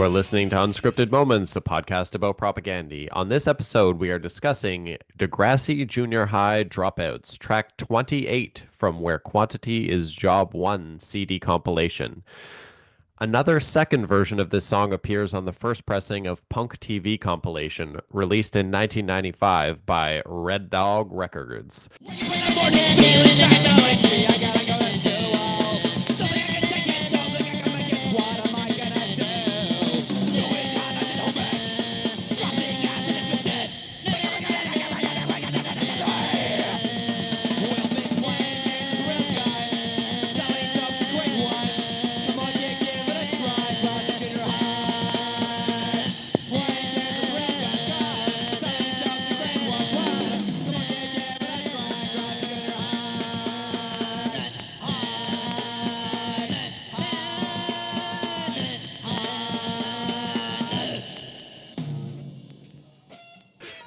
You are listening to Unscripted Moments, a podcast about propaganda. On this episode, we are discussing Degrassi Junior High Dropouts, track 28 from Where Quantity is Job 1 CD compilation. Another second version of this song appears on the first pressing of Punk TV compilation, released in 1995 by Red Dog Records.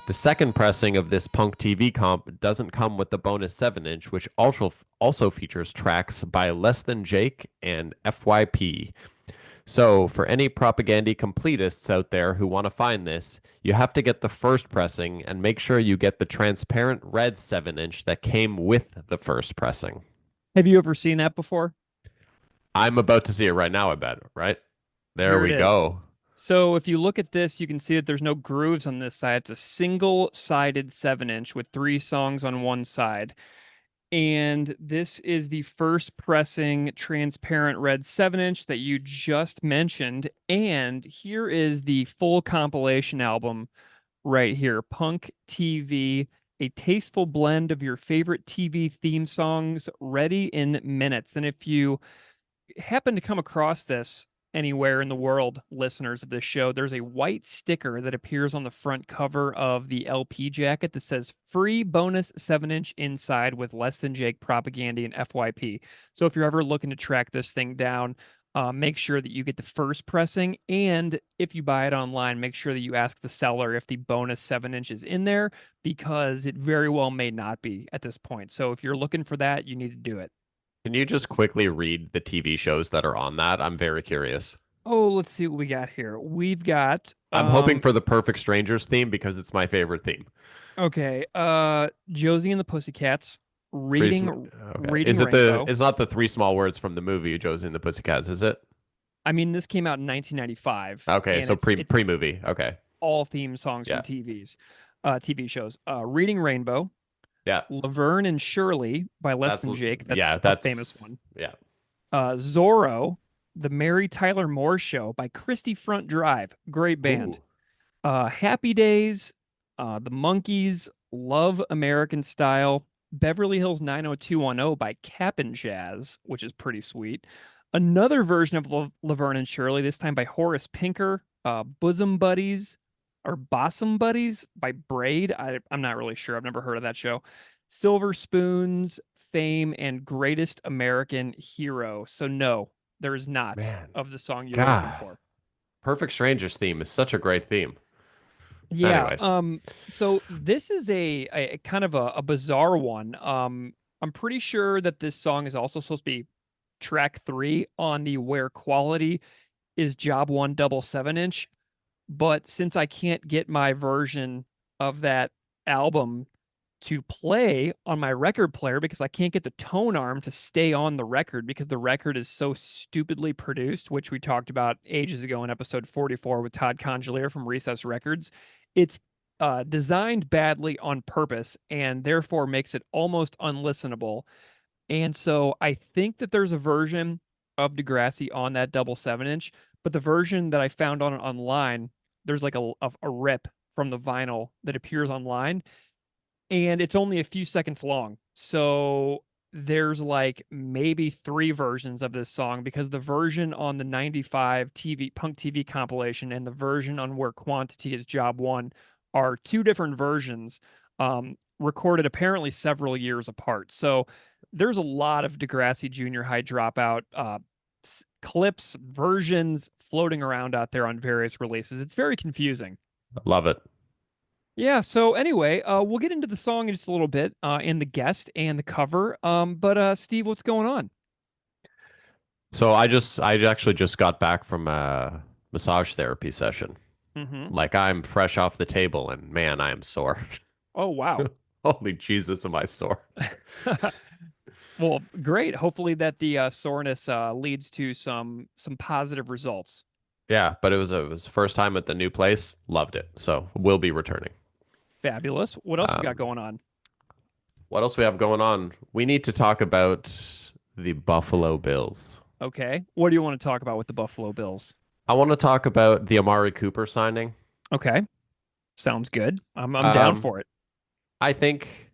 The second pressing of this Punk TV comp doesn't come with the bonus 7-inch, which also features tracks by Less Than Jake and FYP. So, for any propaganda completists out there who want to find this, you have to get the first pressing and make sure you get the transparent red 7-inch that came with the first pressing. Have you ever seen that before? I'm about to see it right now, I bet, right? There Here it we is. go. So if you look at this, you can see that there's no grooves on this side. It's a single-sided 7-inch with 3 songs on one side. And this is the first pressing transparent red 7-inch that you just mentioned. And here is the full compilation album right here. Punk TV, a tasteful blend of your favorite TV theme songs ready in minutes. And if you happen to come across this anywhere in the world, listeners of this show, there's a white sticker that appears on the front cover of the LP jacket that says free bonus 7-inch inside with Less Than Jake propaganda and FYP. So if you're ever looking to track this thing down, make sure that you get the first pressing. And if you buy it online, make sure that you ask the seller if the bonus 7-inch is in there, because it very well may not be at this point. So if you're looking for that, you need to do it. Can you just quickly read the TV shows that are on that? I'm very curious. Oh, let's see what we got here. We've got I'm hoping for the Perfect Strangers theme because it's my favorite theme. okay, Josie and the Pussycats, Okay. Reading Rainbow. It's not the three small words from the movie Josie and the Pussycats, is it? I mean, this came out in 1995, Okay, and so it's pre-movie. Okay. all theme songs from Yeah. TV shows. Reading Rainbow, Yeah. Laverne and Shirley by Less That's Than Jake. yeah, That's a famous that's one. yeah. Zorro, The Mary Tyler Moore Show by Christie Front Drive. Great band. Ooh. Happy Days, The Monkees, Love American Style, Beverly Hills 90210 by Cap'n Jazz, which is pretty sweet. Another version of Laverne and Shirley, this time by Horace Pinker, Bosom Buddies or Bosom Buddies by Braid. I'm not really sure. I've never heard of that show. Silver Spoons, Fame, and Greatest American Hero. So no, there is not Man, of the song you were looking God. for. Perfect Strangers theme is such a great theme. Yeah. Anyways, So this is a kind of a bizarre one. I'm pretty sure that this song is also supposed to be track 3 on the Where Quality is Job 1 double 7-inch. But since I can't get my version of that album to play on my record player because I can't get the tone arm to stay on the record because the record is so stupidly produced, which we talked about ages ago in episode 44 with Todd Congealier from Recess Records. It's designed badly on purpose and therefore makes it almost unlistenable. And so I think that there's a version of Degrassi on that double 7-inch, but the version that I found on online, there's like a rip from the vinyl that appears online, and it's only a few seconds long. So there's like maybe 3 versions of this song because the version on the 95 Punk TV compilation and the version on Where Quantity is Job 1 are 2 different versions, recorded apparently several years apart. So there's a lot of Degrassi Junior High Dropout clips, versions floating around out there on various releases. It's very confusing. love it. Yeah, so anyway, we'll get into the song in just a little bit, and the guest and the cover. But Steve, what's going on? So I actually just got back from massage therapy session. Hmm. Like I'm fresh off the table and man, I am sore. Oh, wow. Holy Jesus, am I sore? Well, great. Hopefully that the soreness leads to some positive results. Yeah, but it was first time at the new place. Loved it. So we'll be returning. Fabulous. What else we got Um, going on? what else we have going on? We need to talk about the Buffalo Bills. Okay. What do you want to talk about with the Buffalo Bills? I want to talk about the Amari Cooper signing. Okay. Sounds good. I'm down Um, for it. I think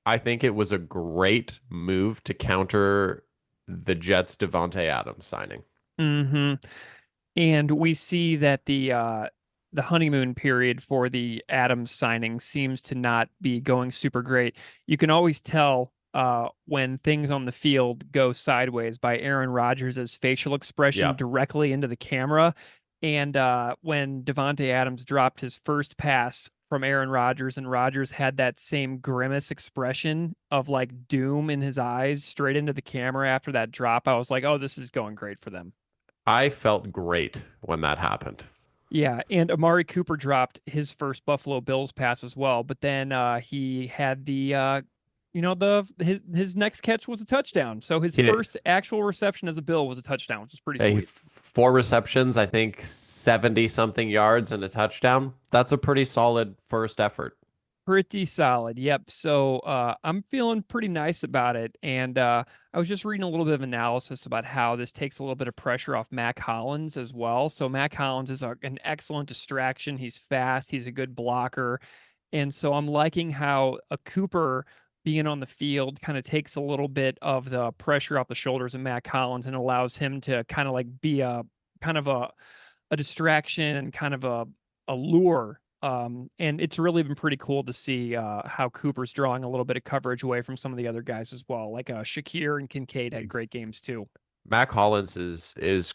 I think it was a great move to counter the Jets Devontae Adams signing. Hmm. And we see that the honeymoon period for the Adams signing seems to not be going super great. You can always tell when things on the field go sideways by Aaron Rodgers' facial expression Yeah. directly into the camera. And when Devontae Adams dropped his first pass from Aaron Rodgers, and Rodgers had that same grimace expression of like doom in his eyes straight into the camera after that drop, I was like, oh, this is going great for them. I felt great when that happened. Yeah, and Amari Cooper dropped his first Buffalo Bills pass as well, but then he had his next catch was a touchdown. So his He, first actual reception as a Bill was a touchdown, which was pretty he sweet. four receptions, I think 70 something yards and a touchdown. That's a pretty solid first effort. Pretty solid. Yep. So I'm feeling pretty nice about it. And I was just reading a little bit of analysis about how this takes a little bit of pressure off Mac Hollins as well. So Mac Hollins is an excellent distraction. He's fast. He's a good blocker. And so I'm liking how a Cooper being on the field kind of takes a little bit of the pressure off the shoulders of Mac Hollins and allows him to kind of like be a kind of a distraction and kind of a lure. And it's really been pretty cool to see how Cooper's drawing a little bit of coverage away from some of the other guys as well. Like Shakir and Kincaid had Ex- great games too. Mac Hollins is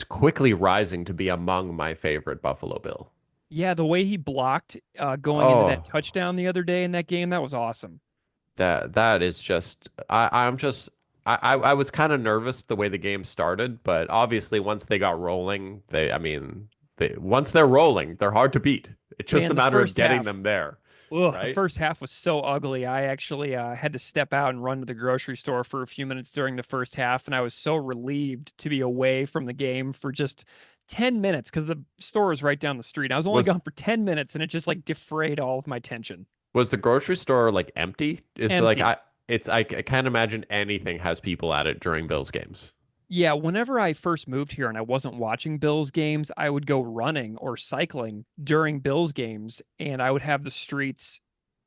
quickly rising to be among my favorite Buffalo Bill. Yeah, the way he blocked going into that Oh, touchdown the other day in that game, that was awesome. that is just I'm just I was kind of nervous the way the game started, but obviously once they got rolling, once they're rolling, they're hard to beat. It's just Man, a the matter of first getting half, them there, ugh, the right? first half was so ugly. I actually had to step out and run to the grocery store for a few minutes during the first half, and I was so relieved to be away from the game for just 10 minutes because the store was right down the street. I was only Was gone for 10 minutes, and it just like defrayed all of my tension. was the grocery store like empty? Empty. I can't imagine anything has people at it during Bills games. Yeah, whenever I first moved here and I wasn't watching Bills games, I would go running or cycling during Bills games, and I would have the streets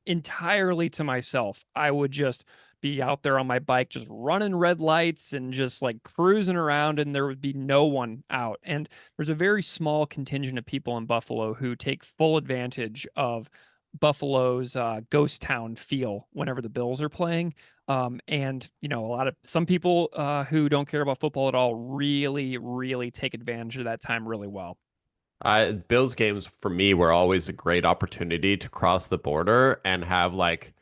entirely to myself. I would just be out there on my bike, just running red lights and just like cruising around, and there would be no one out. And there's a very small contingent of people in Buffalo who take full advantage of Buffalo's ghost town feel whenever the Bills are playing. And a lot of some people who don't care about football at all really, really take advantage of that time really well. Bills games for me were always a great opportunity to cross the border and have like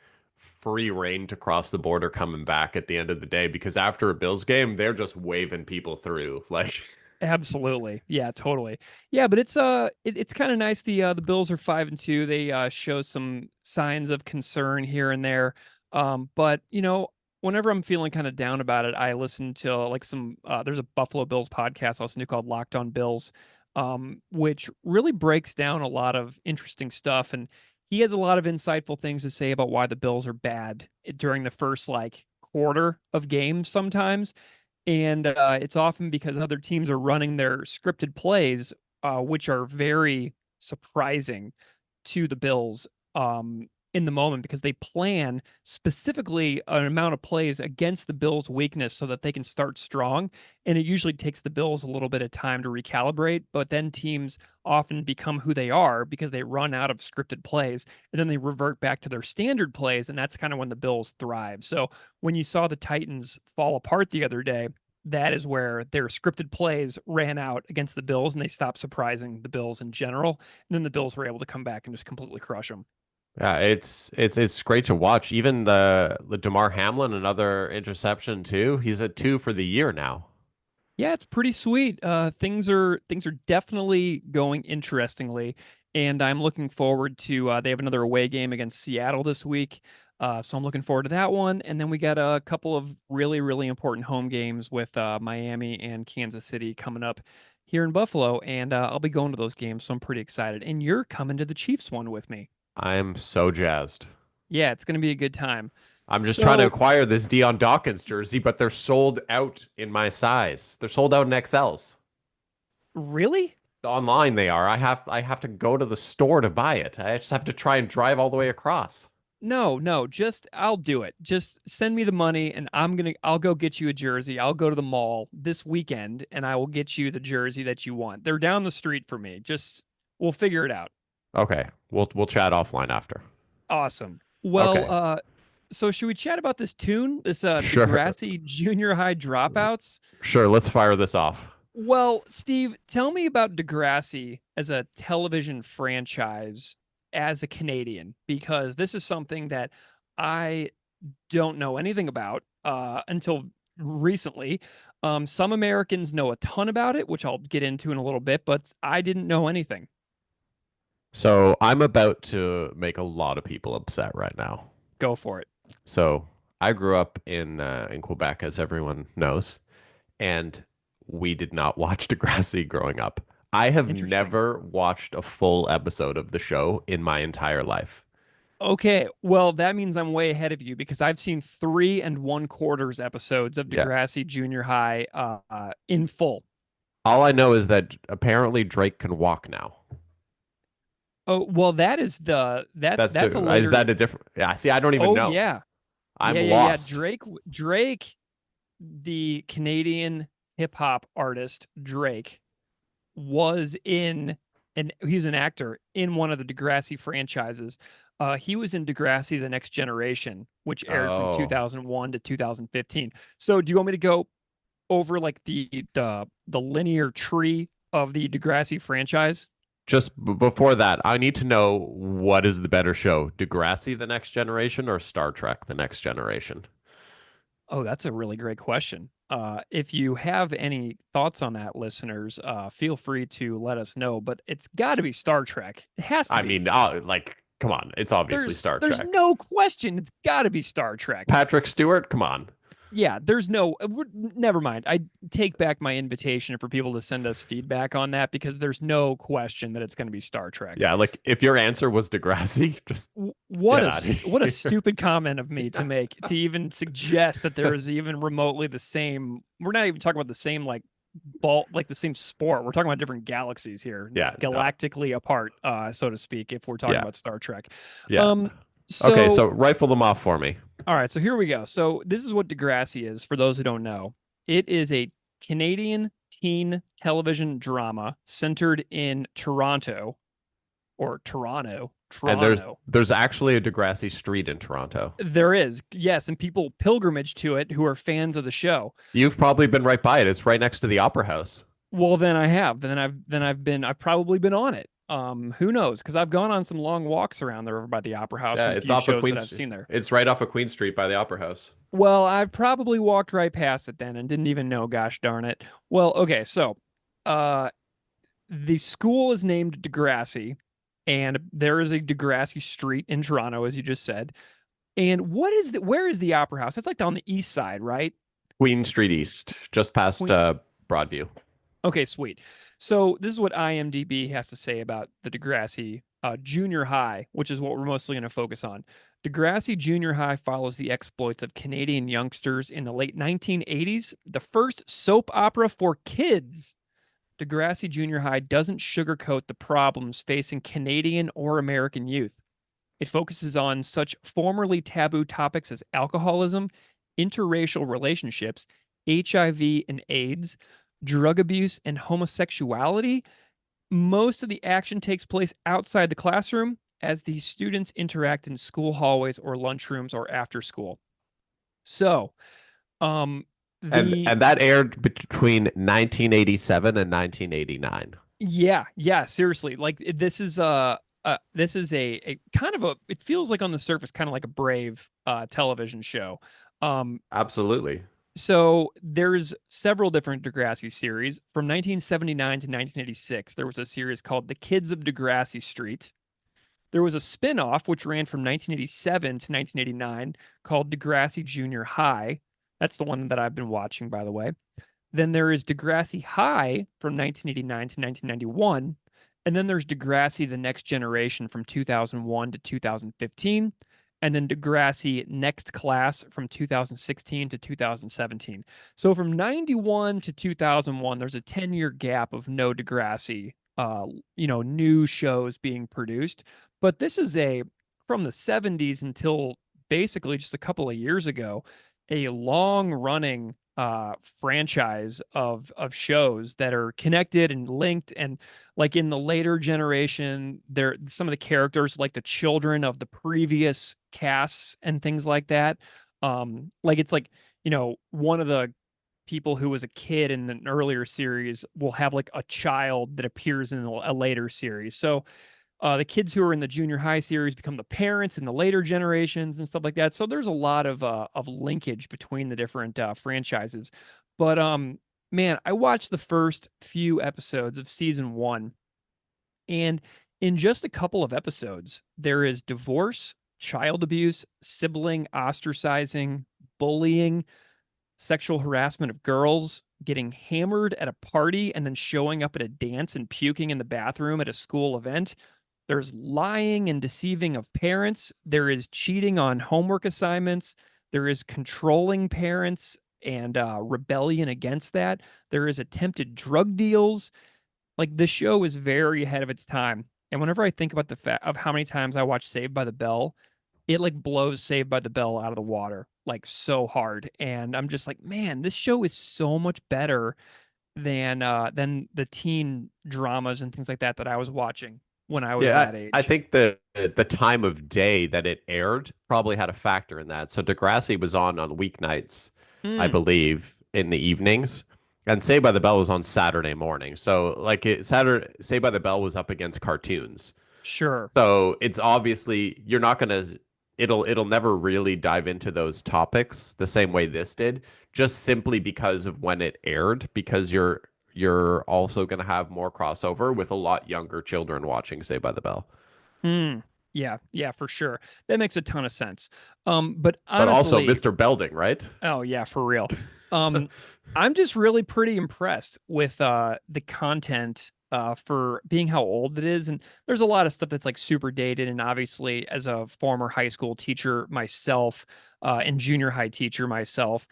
free reign to cross the border coming back at the end of the day because after a Bills game, they're just waving people through. Like Absolutely. Yeah, totally. Yeah, but it's kind of nice. The Bills are 5-2. They show some signs of concern here and there. But whenever I'm feeling kind of down about it, I listen to like some there's a Buffalo Bills podcast I listen to called Locked On Bills, which really breaks down a lot of interesting stuff. And he has a lot of insightful things to say about why the Bills are bad during the first like quarter of games sometimes, and it's often because other teams are running their scripted plays, which are very surprising to the Bills in the moment because they plan specifically an amount of plays against the Bills' weakness so that they can start strong. And it usually takes the Bills a little bit of time to recalibrate, but then teams often become who they are because they run out of scripted plays and then they revert back to their standard plays. And that's kind of when the Bills thrive. So when you saw the Titans fall apart the other day, that is where their scripted plays ran out against the Bills and they stopped surprising the Bills in general. And then the Bills were able to come back and just completely crush them. yeah, it's great to watch. Even the Damar Hamlin, another interception too. He's at two for the year now. Yeah, it's pretty sweet. Things are definitely going interestingly, and I'm looking forward to. They have another away game against Seattle this week, so I'm looking forward to that one. And then we got a couple of really important home games with Miami and Kansas City coming up here in Buffalo, and I'll be going to those games, so I'm pretty excited. And you're coming to the Chiefs one with me. I'm so jazzed. Yeah, it's going to be a good time. I'm just trying to So, acquire this Dion Dawkins jersey, but they're sold out in my size. They're sold out in XLs. really? Online they are. I have to go to the store to buy it. I just have to try and drive all the way across. No, no, just I'll do it. Just send me the money and I'll go get you a jersey. I'll go to the mall this weekend and I will get you the jersey that you want. They're down the street for me. Just we'll figure it out. Okay, we'll chat offline after. Awesome. Well, Okay, so should we chat about this tune, this sure, Degrassi Junior High Dropouts? sure. Let's fire this off. Well, Steve, tell me about Degrassi as a television franchise as a Canadian, because this is something that I don't know anything about until recently. Some Americans know a ton about it, which I'll get into in a little bit, but I didn't know anything. So I'm about to make a lot of people upset right now. Go for it. So I grew up in Quebec, as everyone knows, and we did not watch Degrassi growing up. I have Interesting. never watched a full episode of the show in my entire life. Okay, well, that means I'm way ahead of you because I've seen 3 1/4 episodes of Yeah. Degrassi Junior High in full. All I know is that apparently Drake can walk now. Oh, well, that is the that That's that's a the is later. that a different? Yeah, see, I don't even Oh know. yeah. I'm Yeah. lost. Drake, the Canadian hip hop artist Drake, was in, and he's an actor in one of the Degrassi franchises. He was in Degrassi: The Next Generation, which aired from Oh, 2001 to 2015. So, do you want me to go over like the linear tree of the Degrassi franchise? just before that, I need to know what is the better show, Degrassi: The Next Generation or Star Trek: The Next Generation? Oh, that's a really great question. If you have any thoughts on that, listeners, feel free to let us know. But it's got to be Star Trek. It has to I be. mean, like, come on, it's obviously Star There's Trek. no question. It's got to be Star Trek. Patrick Stewart, come on. Yeah, there's no. Never mind. I take back my invitation for people to send us feedback on that because there's no question that it's going to be Star Trek. Yeah, like if your answer was Degrassi, just What get a out of what a here. stupid comment of me to make, to even suggest that there is even remotely the same. We're not even talking about the same like ball, like the same sport. We're talking about different galaxies here, Yeah, no, galactically apart, so to speak, if we're talking yeah, about Star Trek. yeah. Um, Okay, so so rifle them off for me. all right, so here we go. So this is what Degrassi is for those who don't know. It is a Canadian teen television drama centered in Toronto, or Toronto, And there's Toronto. there's actually a Degrassi Street in Toronto. There is, yes, and people pilgrimage to it who are fans of the show. You've probably been right by it. It's right next to the Opera House. Well, then I have. I've probably been on it. Who knows? Because I've gone on some long walks around there over by the Opera House Yeah, and the it's few off of shows Queen that I've Street. seen there. It's right off of Queen Street by the Opera House. Well, I've probably walked right past it then and didn't even know, gosh darn it. Well, okay, so uh the school is named Degrassi, and there is a Degrassi Street in Toronto, as you just said. And where is the Opera House? It's like on the east side, right? Queen Street East, just past Queen. Broadview. Okay, sweet. So this is what IMDb has to say about the Degrassi Junior High, which is what we're mostly going to focus on. Degrassi Junior High follows the exploits of Canadian youngsters in the late 1980s, the first soap opera for kids. Degrassi Junior High doesn't sugarcoat the problems facing Canadian or American youth. It focuses on such formerly taboo topics as alcoholism, interracial relationships, HIV and AIDS, drug abuse, and homosexuality. Most of the action takes place outside the classroom as the students interact in school hallways or lunchrooms or after school. So, um, the And that aired between 1987 and 1989. yeah, seriously, like this is a kind of a, it feels like on the surface kind of like a Brave television show. Um Absolutely. So there's several different Degrassi series. From 1979 to 1986, there was a series called The Kids of Degrassi Street. There was a spin-off which ran from 1987 to 1989 called Degrassi Junior High. That's the one that I've been watching, by the way. Then there is Degrassi High from 1989 to 1991. And then there's Degrassi The Next Generation from 2001 to 2015. And then Degrassi Next Class from 2016 to 2017. So from 91 to 2001, there's a 10-year gap of no Degrassi, new shows being produced. But this is from the 70s until basically just a couple of years ago, a long running franchise of shows that are connected and linked. And like in the later generation, there some of the characters like the children of the previous casts and things like that. Like it's like, one of the people who was a kid in an earlier series will have like a child that appears in a later series. So the kids who are in the junior high series become the parents in the later generations and stuff like that. So there's a lot of linkage between the different franchises. But man, I watched the first few episodes of season one, and in just a couple of episodes, there is divorce, child abuse, sibling ostracizing, bullying, sexual harassment of girls, getting hammered at a party and then showing up at a dance and puking in the bathroom at a school event. There's lying and deceiving of parents. There is cheating on homework assignments. There is controlling parents and rebellion against that. There is attempted drug deals. Like the show is very ahead of its time. And whenever I think about the fact of how many times I watch Saved by the Bell, it like blows Saved by the Bell out of the water like so hard. And I'm just like, man, this show is so much better than the teen dramas and things like that that I was watching when I was Yeah, that I age. think the time of day that it aired probably had a factor in that. So Degrassi was on weeknights, I Mm, believe, in the evenings, and Saved by the Bell was on Saturday morning. So like Saved by the Bell was up against cartoons. sure. So it's obviously you're not gonna it'll never really dive into those topics the same way this did, just simply because of when it aired, because you're also gonna have more crossover with a lot younger children watching Saved by the Bell. Mm, yeah, yeah, for sure. That makes a ton of sense. But But also honestly, Mr. Belding, right? oh yeah, for real. Um, I'm just really pretty impressed with the content for being how old it is. And there's a lot of stuff that's like super dated. And obviously, as a former high school teacher myself, and junior high teacher myself,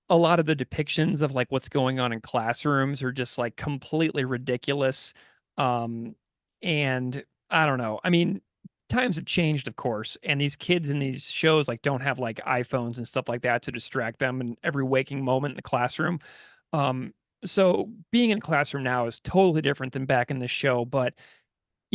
a lot of the depictions of like what's going on in classrooms are just like completely ridiculous. Um, and I don't know. I mean, times have changed, of course, and these kids in these shows like don't have like iPhones and stuff like that to distract them in every waking moment in the classroom. Um, so being in a classroom now is totally different than back in the show, but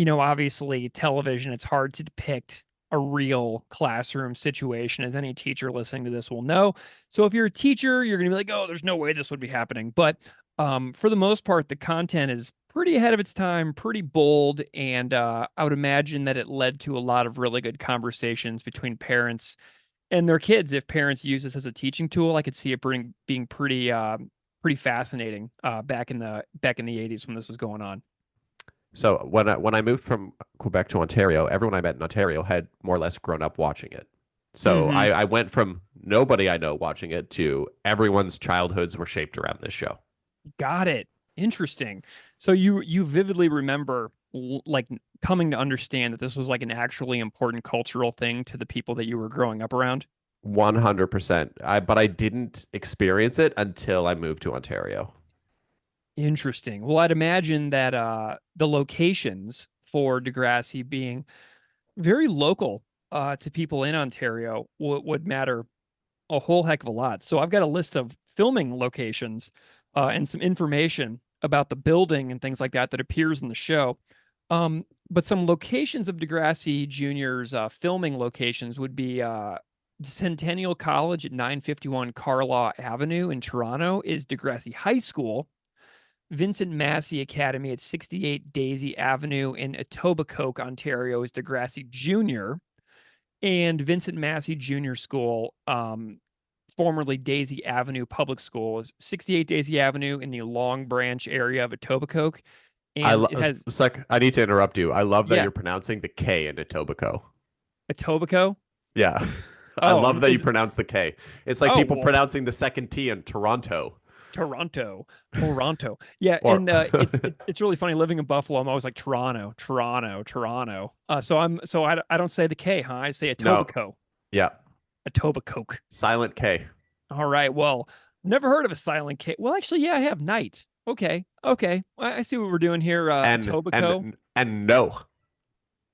obviously television, it's hard to depict a real classroom situation, as any teacher listening to this will know. So if you're a teacher, you're going to be like, oh, there's no way this would be happening. But for the most part, the content is pretty ahead of its time, pretty bold. And I would imagine that it led to a lot of really good conversations between parents and their kids. If parents use this as a teaching tool, I could see it being pretty fascinating back in the 80s when this was going on. So when I moved from Quebec to Ontario, everyone I met in Ontario had more or less grown up watching it. So Hmm. I went from nobody I know watching it to everyone's childhoods were shaped around this show. Got it. Interesting. So you vividly remember like coming to understand that this was like an actually important cultural thing to the people that you were growing up around. 100%. But I didn't experience it until I moved to Ontario. Interesting. Well, I'd imagine that the locations for Degrassi being very local to people in Ontario would matter a whole heck of a lot. So I've got a list of filming locations and some information about the building and things like that that appears in the show. But some locations of Degrassi Jr.'s filming locations would be Centennial College at 951 Carlaw Avenue in Toronto is Degrassi High School. Vincent Massey Academy at 68 Daisy Avenue in Etobicoke, Ontario is Degrassi Jr. And Vincent Massey Junior School. formerly Daisy Avenue Public School, is 68 Daisy Avenue in the Long Branch area of Etobicoke, and it has I need to interrupt you. I love that yeah, you're pronouncing the K in Etobicoke. Etobicoke. Yeah. I Oh, love that you is pronounce the K. It's like oh people well, pronouncing the second T in Toronto. Toronto, Toronto. Yeah, Or and it's really funny living in Buffalo. I'm always like Toronto, Toronto, Toronto. I don't say the K, huh? I say no. Etobicoke, Yeah. Etobicoke. Silent K. All right. Well, never heard of a silent K. Well, actually, yeah, I have night. Okay. Okay. I see what we're doing here. And Etobicoke. and no.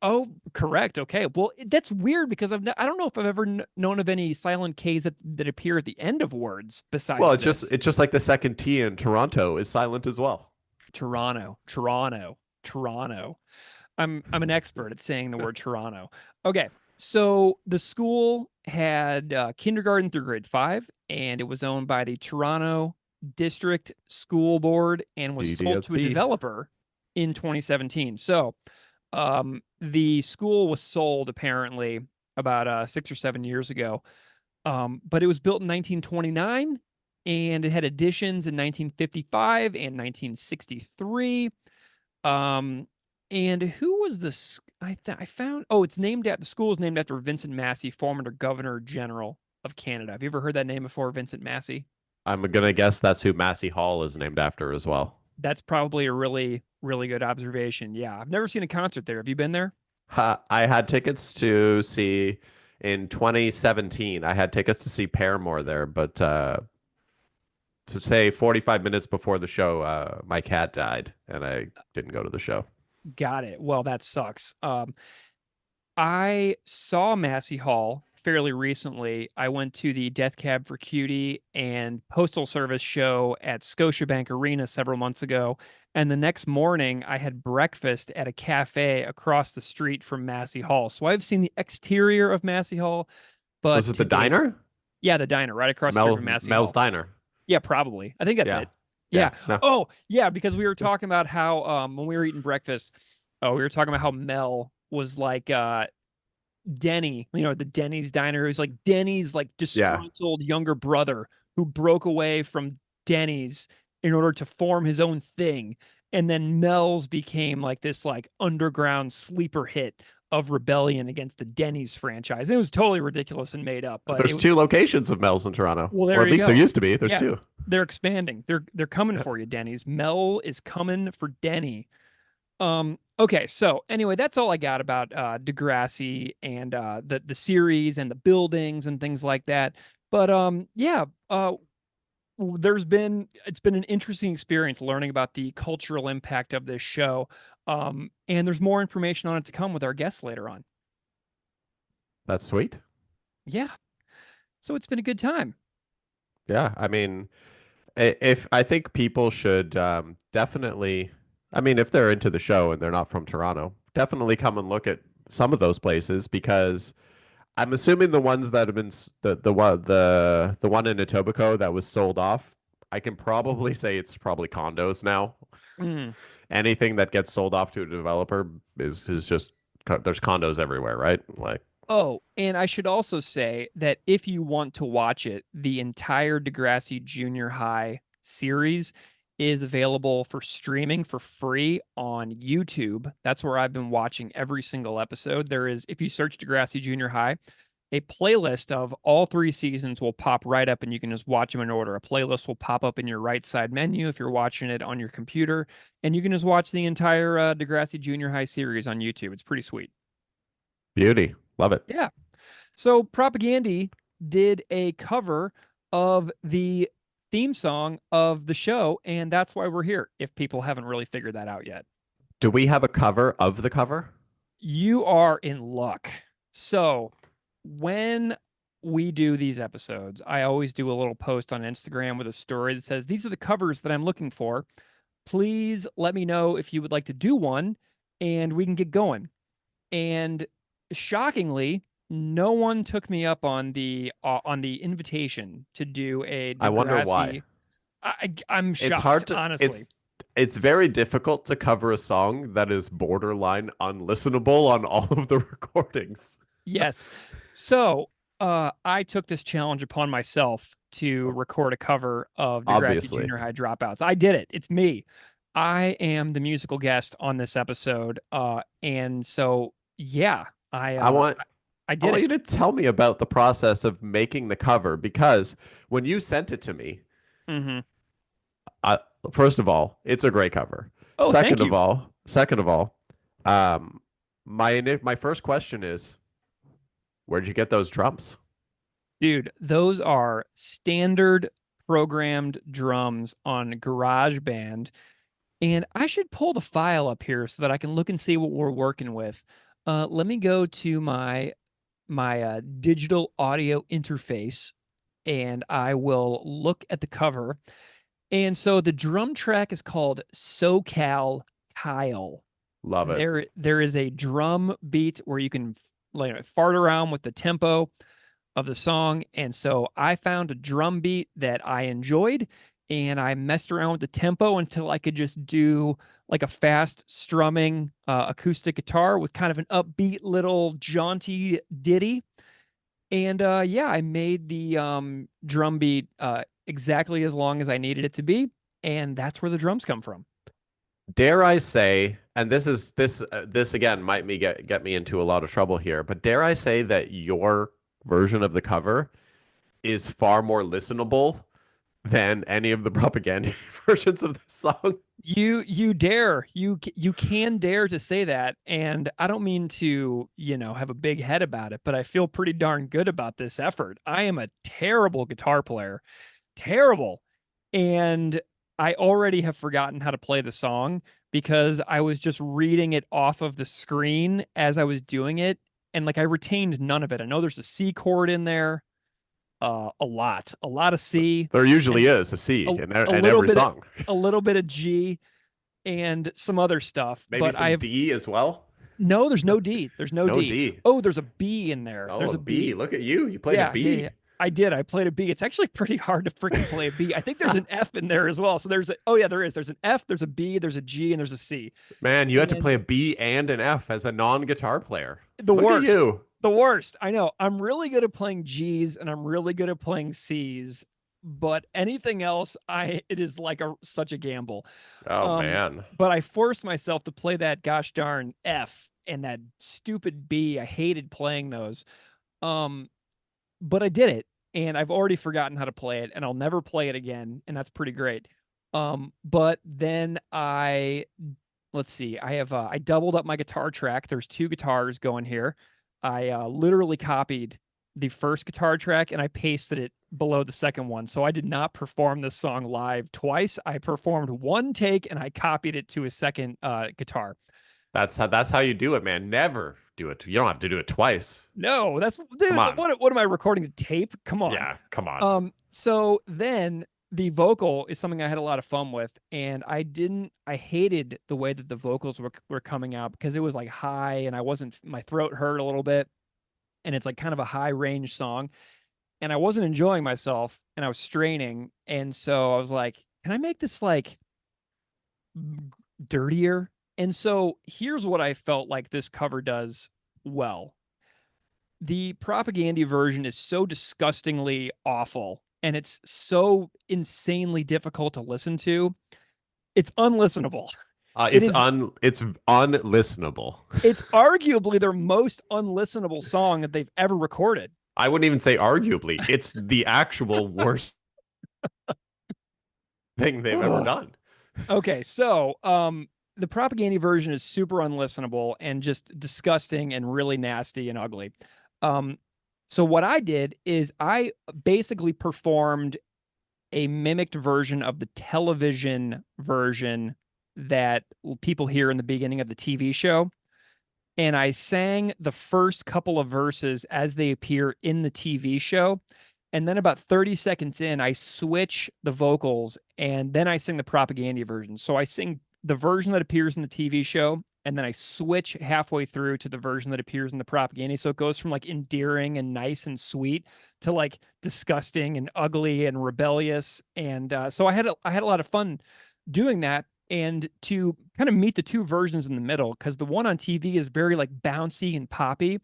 Oh, correct. Okay. Well, that's weird because I don't know if I've ever known of any silent Ks that appear at the end of words Well, besides it's just this. it's just like the second T in Toronto is silent as well. Toronto, Toronto, Toronto. I'm an expert at saying the word Toronto. Okay. So the school had kindergarten through grade 5, and it was owned by the Toronto District School Board and was sold to a DDSB. developer in 2017. So the school was sold apparently about 6 or 7 years ago. But it was built in 1929, and it had additions in 1955 and 1963. Um, and who was this? I found. Oh, it's named after the school is named after Vincent Massey, former Governor General of Canada. Have you ever heard that name before, Vincent Massey? I'm gonna guess that's who Massey Hall is named after as well. That's probably a really, really good observation. Yeah, I've never seen a concert there. Have you been there? I had tickets to see in 2017. I had tickets to see Paramore there, but to say 45 minutes before the show, my cat died and I didn't go to the show. Got it. Well, that sucks. I saw Massey Hall fairly recently. I went to the Death Cab for Cutie and Postal Service show at Scotiabank Arena several months ago. And the next morning, I had breakfast at a cafe across the street from Massey Hall. So I've seen the exterior of Massey Hall, Was but it the to date, diner? yeah, the diner right across the street from Massey Mel's Hall. Diner. Yeah, probably. I think that's Yeah. it. Yeah. Yeah. No. Oh, yeah, because we were talking about how when we were eating breakfast, oh, we were talking about how Mel was like Denny, the Denny's diner. He's like Denny's like Yeah. disgruntled younger brother who broke away from Denny's in order to form his own thing. And then Mel's became like this like underground sleeper hit of rebellion against the Denny's franchise. And it was totally ridiculous and made up, but There's two locations of Mel's in Toronto. well, Or there at you least there go. used to be. There's Yeah, two. they're expanding. They're coming for you, Denny's. Mel is coming for Denny. Okay, so anyway, that's all I got about Degrassi and the series and the buildings and things like that. But yeah, it's been an interesting experience learning about the cultural impact of this show. And there's more information on it to come with our guests later on. That's sweet. Yeah. So it's been a good time. Yeah. I mean, if I think people should definitely, I mean, if they're into the show and they're not from Toronto, definitely come and look at some of those places because I'm assuming the ones that have been the one in Etobicoke that was sold off. I can probably say it's probably condos now. Mm. Anything that gets sold off to a developer is just there's condos everywhere, right? Like Oh, and I should also say that if you want to watch it, the entire Degrassi Junior High series is available for streaming for free on YouTube. That's where I've been watching every single episode. There is, if you search Degrassi Junior High, a playlist of all 3 seasons will pop right up and you can just watch them in order. A playlist will pop up in your right side menu if you're watching it on your computer, and you can just watch the entire Degrassi Junior High series on YouTube. It's pretty sweet. beauty. Love it. Yeah. So Propagandy did a cover of the theme song of the show, and that's why we're here, if people haven't really figured that out yet. Do we have a cover of the cover? You are in luck. So when we do these episodes, I always do a little post on Instagram with a story that says, these are the covers that I'm looking for. Please let me know if you would like to do one, and we can get going. And shockingly, no one took me up on the invitation to do a I wonder why. Degrassi. I'm It's hard shocked, to honestly. it's very difficult to cover a song that is borderline unlistenable on all of the recordings. Yes. So, I took this challenge upon myself to record a cover of Degrassi Obviously. Junior High Dropouts. I did it. It's me. I am the musical guest on this episode. And so yeah, I I uh want I I did want it. you to tell me about the process of making the cover because when you sent it to me, Hmm. I, first of all, it's a great cover. Oh, thank you. Second of all, um, my first question is, where'd you get those drums? Dude, those are standard programmed drums on GarageBand. And I should pull the file up here so that I can look and see what we're working with. Let me go to my digital audio interface and I will look at the cover. And so the drum track is called SoCal Kyle. Love it. There is a drum beat where you can like fart around with the tempo of the song. And so I found a drum beat that I enjoyed and I messed around with the tempo until I could just do like a fast strumming acoustic guitar with kind of an upbeat little jaunty ditty. And yeah, I made the drum beat exactly as long as I needed it to be. And that's where the drums come from. Dare I say, and this again might me get me into a lot of trouble here, but dare I say that your version of the cover is far more listenable than any of the propaganda versions of the song. You dare you can dare to say that, and I don't mean to have a big head about it, but I feel pretty darn good about this effort. I am a terrible guitar player, terrible, and I already have forgotten how to play the song because I was just reading it off of the screen as I was doing it, and like I retained none of it. I know there's a C chord in there, a lot of C, There usually and is a C a in little every bit of song. a little bit of G and some other stuff. Maybe But I some have D as well. no, there's no D. There's no No D. D. Oh, there's a B in there. Oh, There's a a B. B. Look at you. You played a Yeah. B. I did. I played a B. It's actually pretty hard to freaking play a B. I think there's an F in there as well. So oh yeah, there is. There's an F, there's a B, there's a G, and there's a C. Man, you had to play And a B and an F as a non-guitar player. the Look at worst, you. the worst. I know. I'm really good at playing G's and I'm really good at playing C's, but anything else, it is like such a gamble. Oh Um, man. but I forced myself to play that gosh darn F and that stupid B. I hated playing those. Um, but I did it, and I've already forgotten how to play it, and I'll never play it again, and that's pretty great. But then let's see, I doubled up my guitar track. There's two guitars going here. I literally copied the first guitar track and I pasted it below the second one. So I did not perform this song live twice. I performed one take and I copied it to a second guitar. That's how you do it, man. Never do it. You don't have to do it twice. No, that's Come dude. on. What am I recording? The tape? Come on. Yeah, come on. So then the vocal is something I had a lot of fun with, and I hated the way that the vocals were coming out because it was like high, and my throat hurt a little bit, and it's like kind of a high range song, and I wasn't enjoying myself, and I was straining, and so I was like, can I make this like dirtier? And so here's what I felt like this cover does well. The propaganda version is so disgustingly awful and it's so insanely difficult to listen to. It's unlistenable. It is It's unlistenable. it's arguably their most unlistenable song that they've ever recorded. I wouldn't even say arguably. It's the actual worst thing they've ever done. Okay, so the propaganda version is super unlistenable and just disgusting and really nasty and ugly. Um so what I did is I basically performed a mimicked version of the television version that people hear in the beginning of the TV show. And I sang the first couple of verses as they appear in the TV show. And then about 30 seconds in, I switch the vocals and then I sing the propaganda version. So I sing the version that appears in the TV show and then I switch halfway through to the version that appears in the propaganda. So it goes from like endearing and nice and sweet to like disgusting and ugly and rebellious. And so I had a lot of fun doing that. And to kind of meet the two versions in the middle, because the one on TV is very like bouncy and poppy,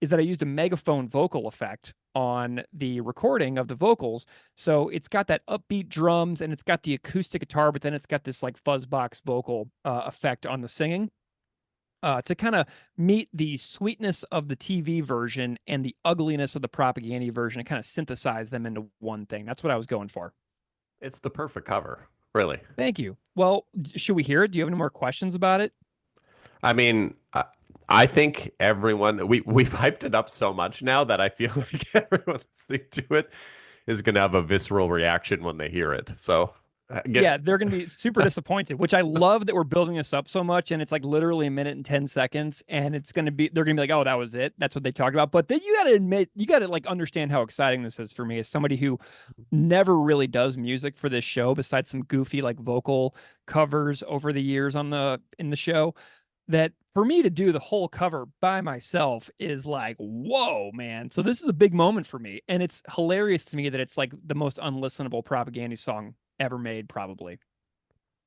is that I used a megaphone vocal effect on the recording of the vocals. So it's got that upbeat drums and it's got the acoustic guitar, but then it's got this like fuzzbox vocal effect on the singing. To kind of meet the sweetness of the TV version and the ugliness of the propaganda version and kind of synthesize them into one thing. That's what I was going for. It's the perfect cover, really. Thank you. Well, should we hear it? Do you have any more questions about it? I mean, I think everyone we've hyped it up so much now that I feel like everyone listening to it is going to have a visceral reaction when they hear it. So Yeah, get they're going to be super disappointed, which I love that we're building this up so much. And it's like literally a minute and 10 seconds. And it's going to be, they're going to be like, oh, that was it. That's what they talked about. But then you got to admit, you got to like understand how exciting this is for me as somebody who never really does music for this show, besides some goofy like vocal covers over the years in the show. That for me to do the whole cover by myself is like, whoa, man. So this is a big moment for me. And it's hilarious to me that it's like the most unlistenable propaganda song ever made, probably.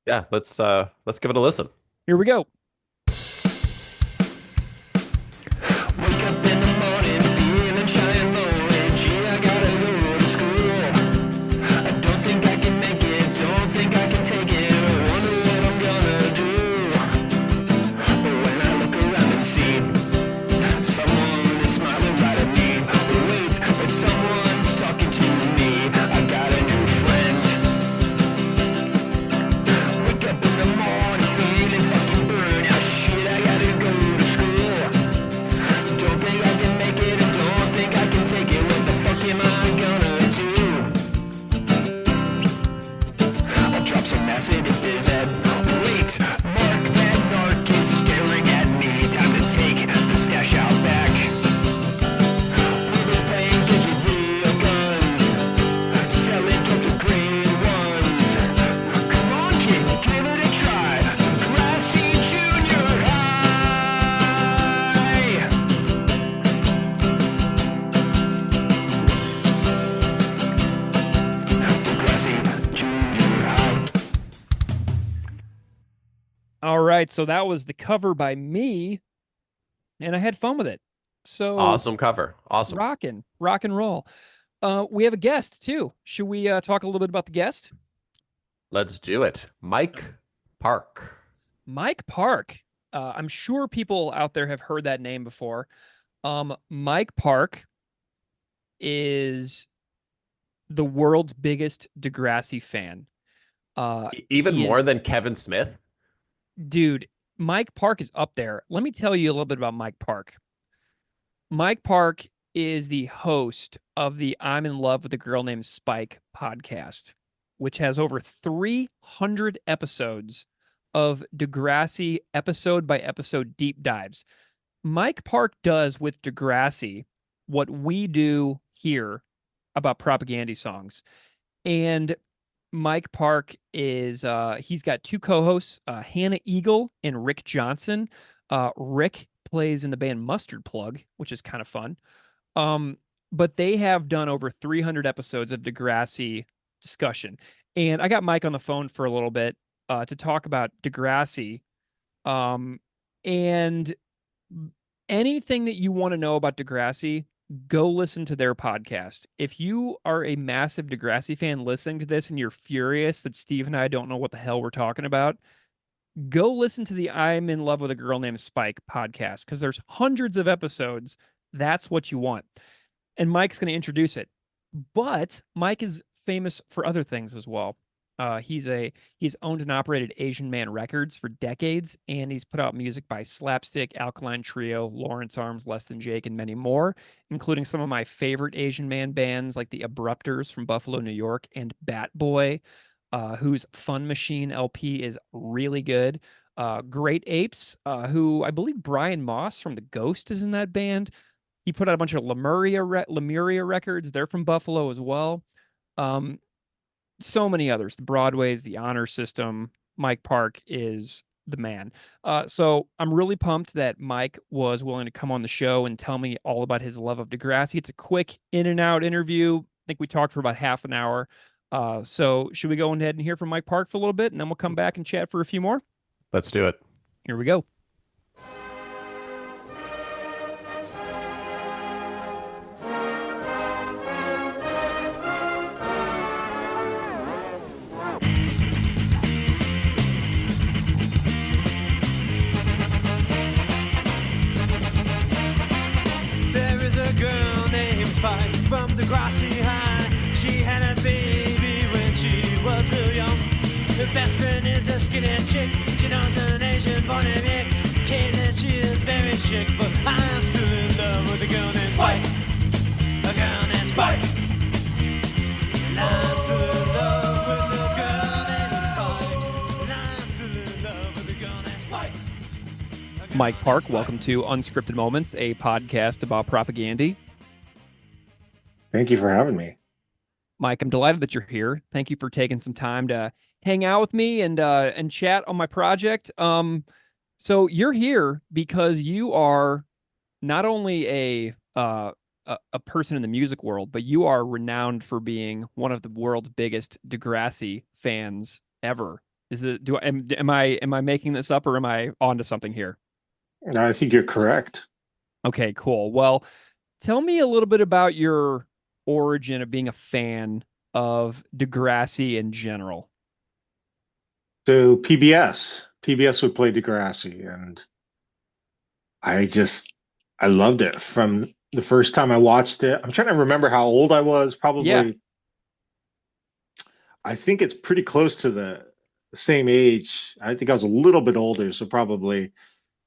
yeah, let's give it a listen. Here we go. Wake up in the morning, feeling shy and lonely. Gee, I gotta go to school. I don't think I can make it, don't think I can take it. I wonder what I'm gonna do. But when I look around and see someone is smiling right at me. Wait, but someone's talking to me. I got a new friend. Wake up in the morning, feeling fucking burned out. Shit, I gotta go to school. Don't think I can make it, I don't think I can take it. What the fuck am I gonna do? I'll drop some acid if there's a wait. Mark that narc is staring at me. Time to take the stash out back. We've been playing games with real guns, selling dope to green ones. Come on, kid, give it a try. Degrassi Junior High. Degrassi Junior High. All right. So that was the cover by me, and I had fun with it. So Awesome cover. Awesome. rock and roll. We have a guest too. Should we talk a little bit about the guest? Let's do it. Mike Park. Mike Park. I'm sure people out there have heard that name before. Mike Park is the world's biggest Degrassi fan. Even He more is- than Kevin Smith. Dude, Mike Park is up there. Let me tell you a little bit about Mike Park. Mike Park is the host of the I'm in Love with a Girl Named Spike podcast, which has over 300 episodes of Degrassi episode by episode deep dives. Mike Park does with Degrassi what we do here about propaganda songs. And Mike Park is he's got two co-hosts, Hannah Eagle and Rick Johnson. Rick plays in the band Mustard Plug, which is kind of fun. But they have done over 300 episodes of Degrassi discussion. And I got Mike on the phone for a little bit to talk about Degrassi. And anything that you want to know about Degrassi, go listen to their podcast. If you are a massive Degrassi fan listening to this and you're furious that Steve and I don't know what the hell we're talking about, go listen to the I'm in Love with a Girl Named Spike podcast because there's hundreds of episodes. That's what you want. And Mike's going to introduce it. But Mike is famous for other things as well. He's owned and operated Asian Man Records for decades, and he's put out music by Slapstick, Alkaline Trio, Lawrence Arms, Less Than Jake, and many more, including some of my favorite Asian Man bands like the Abrupters from Buffalo, New York, and Bat Boy, whose Fun Machine LP is really good. Great Apes, who I believe Brian Moss from The Ghost is in that band. He put out a bunch of Lemuria records. They're from Buffalo as well. So many others, the Broadways, the Honor System. Mike Park is the man. So I'm really pumped that Mike was willing to come on the show and tell me all about his love of Degrassi. It's a quick in and out interview. I think we talked for about half an hour. So should we go ahead and hear from Mike Park for a little bit, and then we'll come back and chat for a few more? Let's do it. Here we go. Spike from Degrassi High. She had a baby when she was real young. Her best friend is a skinny chick. She knows an Asian boy named Nick. Caitlin, she is very chic, but I'm still in love with a girl named Spike. A girl named Spike. And I'm still in love with a girl named Spike. And I'm still in love with a girl named Spike. Mike Park, welcome to Unscripted Moments, a podcast about propaganda. Thank you for having me. Mike, I'm delighted that you're here. Thank you for taking some time to hang out with me and chat on my project. So you're here because you are not only a person in the music world, but you are renowned for being one of the world's biggest Degrassi fans ever. Am I making this up, or am I onto something here? I think you're correct. Okay, cool. Well, tell me a little bit about your origin of being a fan of Degrassi in general. So PBS would play Degrassi, and I loved it from the first time I watched it. I'm trying to remember how old I was. Probably, Yeah. I think it's pretty close to the same age. I think I was a little bit older, so probably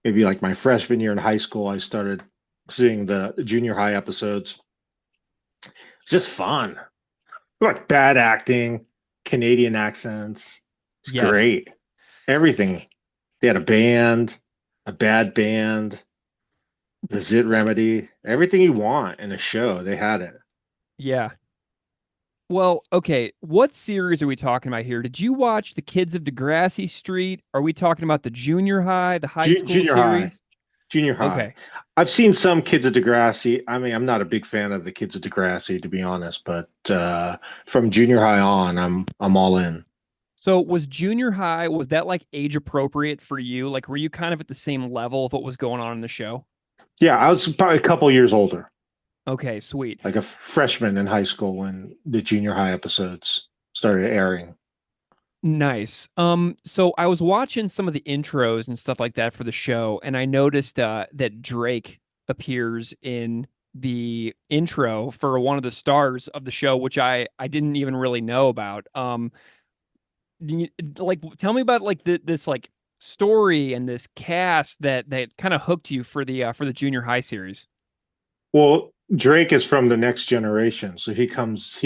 maybe like my freshman year in high school, I started seeing the junior high episodes. It's just fun. Like bad acting, Canadian accents. It's Yes. great. Everything. They had a band, a bad band, the Zit Remedy, everything you want in a show. They had it. Yeah. Well, okay. What series are we talking about here? Did you watch The Kids of Degrassi Street? Are we talking about the junior high, the high school Junior high. series? Junior high. Okay. I've seen some Kids of Degrassi. I mean, I'm not a big fan of the Kids of Degrassi, to be honest, but from junior high on, I'm all in. So was junior high, was that like age appropriate for you? Like, were you kind of at the same level of what was going on in the show? Yeah, I was probably a couple years older, Okay, sweet. like a freshman in high school when the junior high episodes started airing. Nice. So I was watching some of the intros and stuff like that for the show, and I noticed that Drake appears in the intro for one of the stars of the show, which I didn't even really know about. Like, tell me about like this like story and this cast that kind of hooked you for the junior high series. Well, Drake is from the next generation, so he comes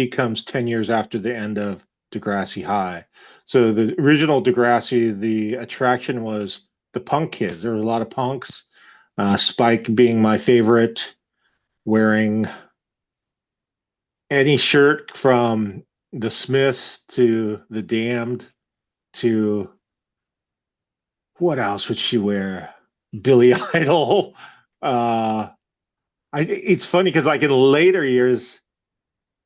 10 years after the end of Degrassi High. So the original Degrassi, the attraction was the punk kids. There were a lot of punks. Spike being my favorite, wearing any shirt from the Smiths to the Damned to what else would she wear? Billy Idol. It's funny because like in later years,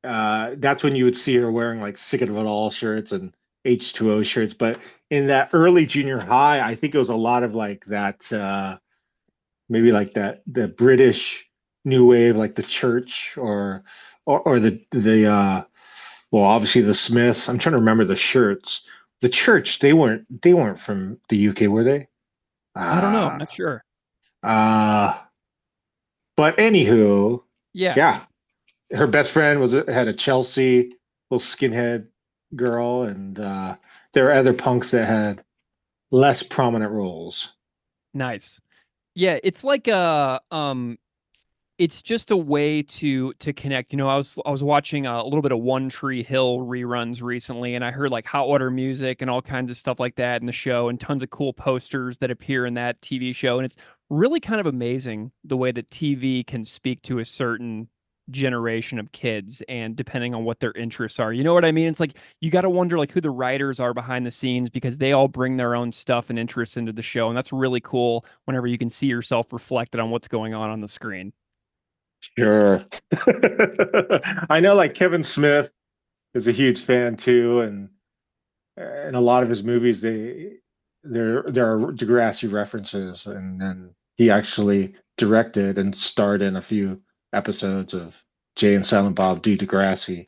that's when you would see her wearing like Sick of It All shirts and H2O shirts. But in that early junior high, I think it was a lot of like that, maybe like that the British new wave, like the Church or the well, obviously the Smiths. I'm trying to remember the shirts. The Church, they weren't from the UK, were they? I don't know. I'm not sure. But anywho, Yeah. yeah. Her best friend had a Chelsea little skinhead girl, and there were other punks that had less prominent roles. Nice. Yeah, it's like it's just a way to connect. You know, I was watching a little bit of One Tree Hill reruns recently, and I heard like hot water music and all kinds of stuff like that in the show, and tons of cool posters that appear in that TV show. And it's really kind of amazing the way that TV can speak to a certain generation of kids, and depending on what their interests are. You know what I mean? It's like you got to wonder like who the writers are behind the scenes, because they all bring their own stuff and interests into the show, and that's really cool whenever you can see yourself reflected on what's going on the screen. Sure. I know like Kevin Smith is a huge fan too, and in a lot of his movies there are Degrassi references, and then he actually directed and starred in a few episodes of Jay and Silent Bob Do Degrassi.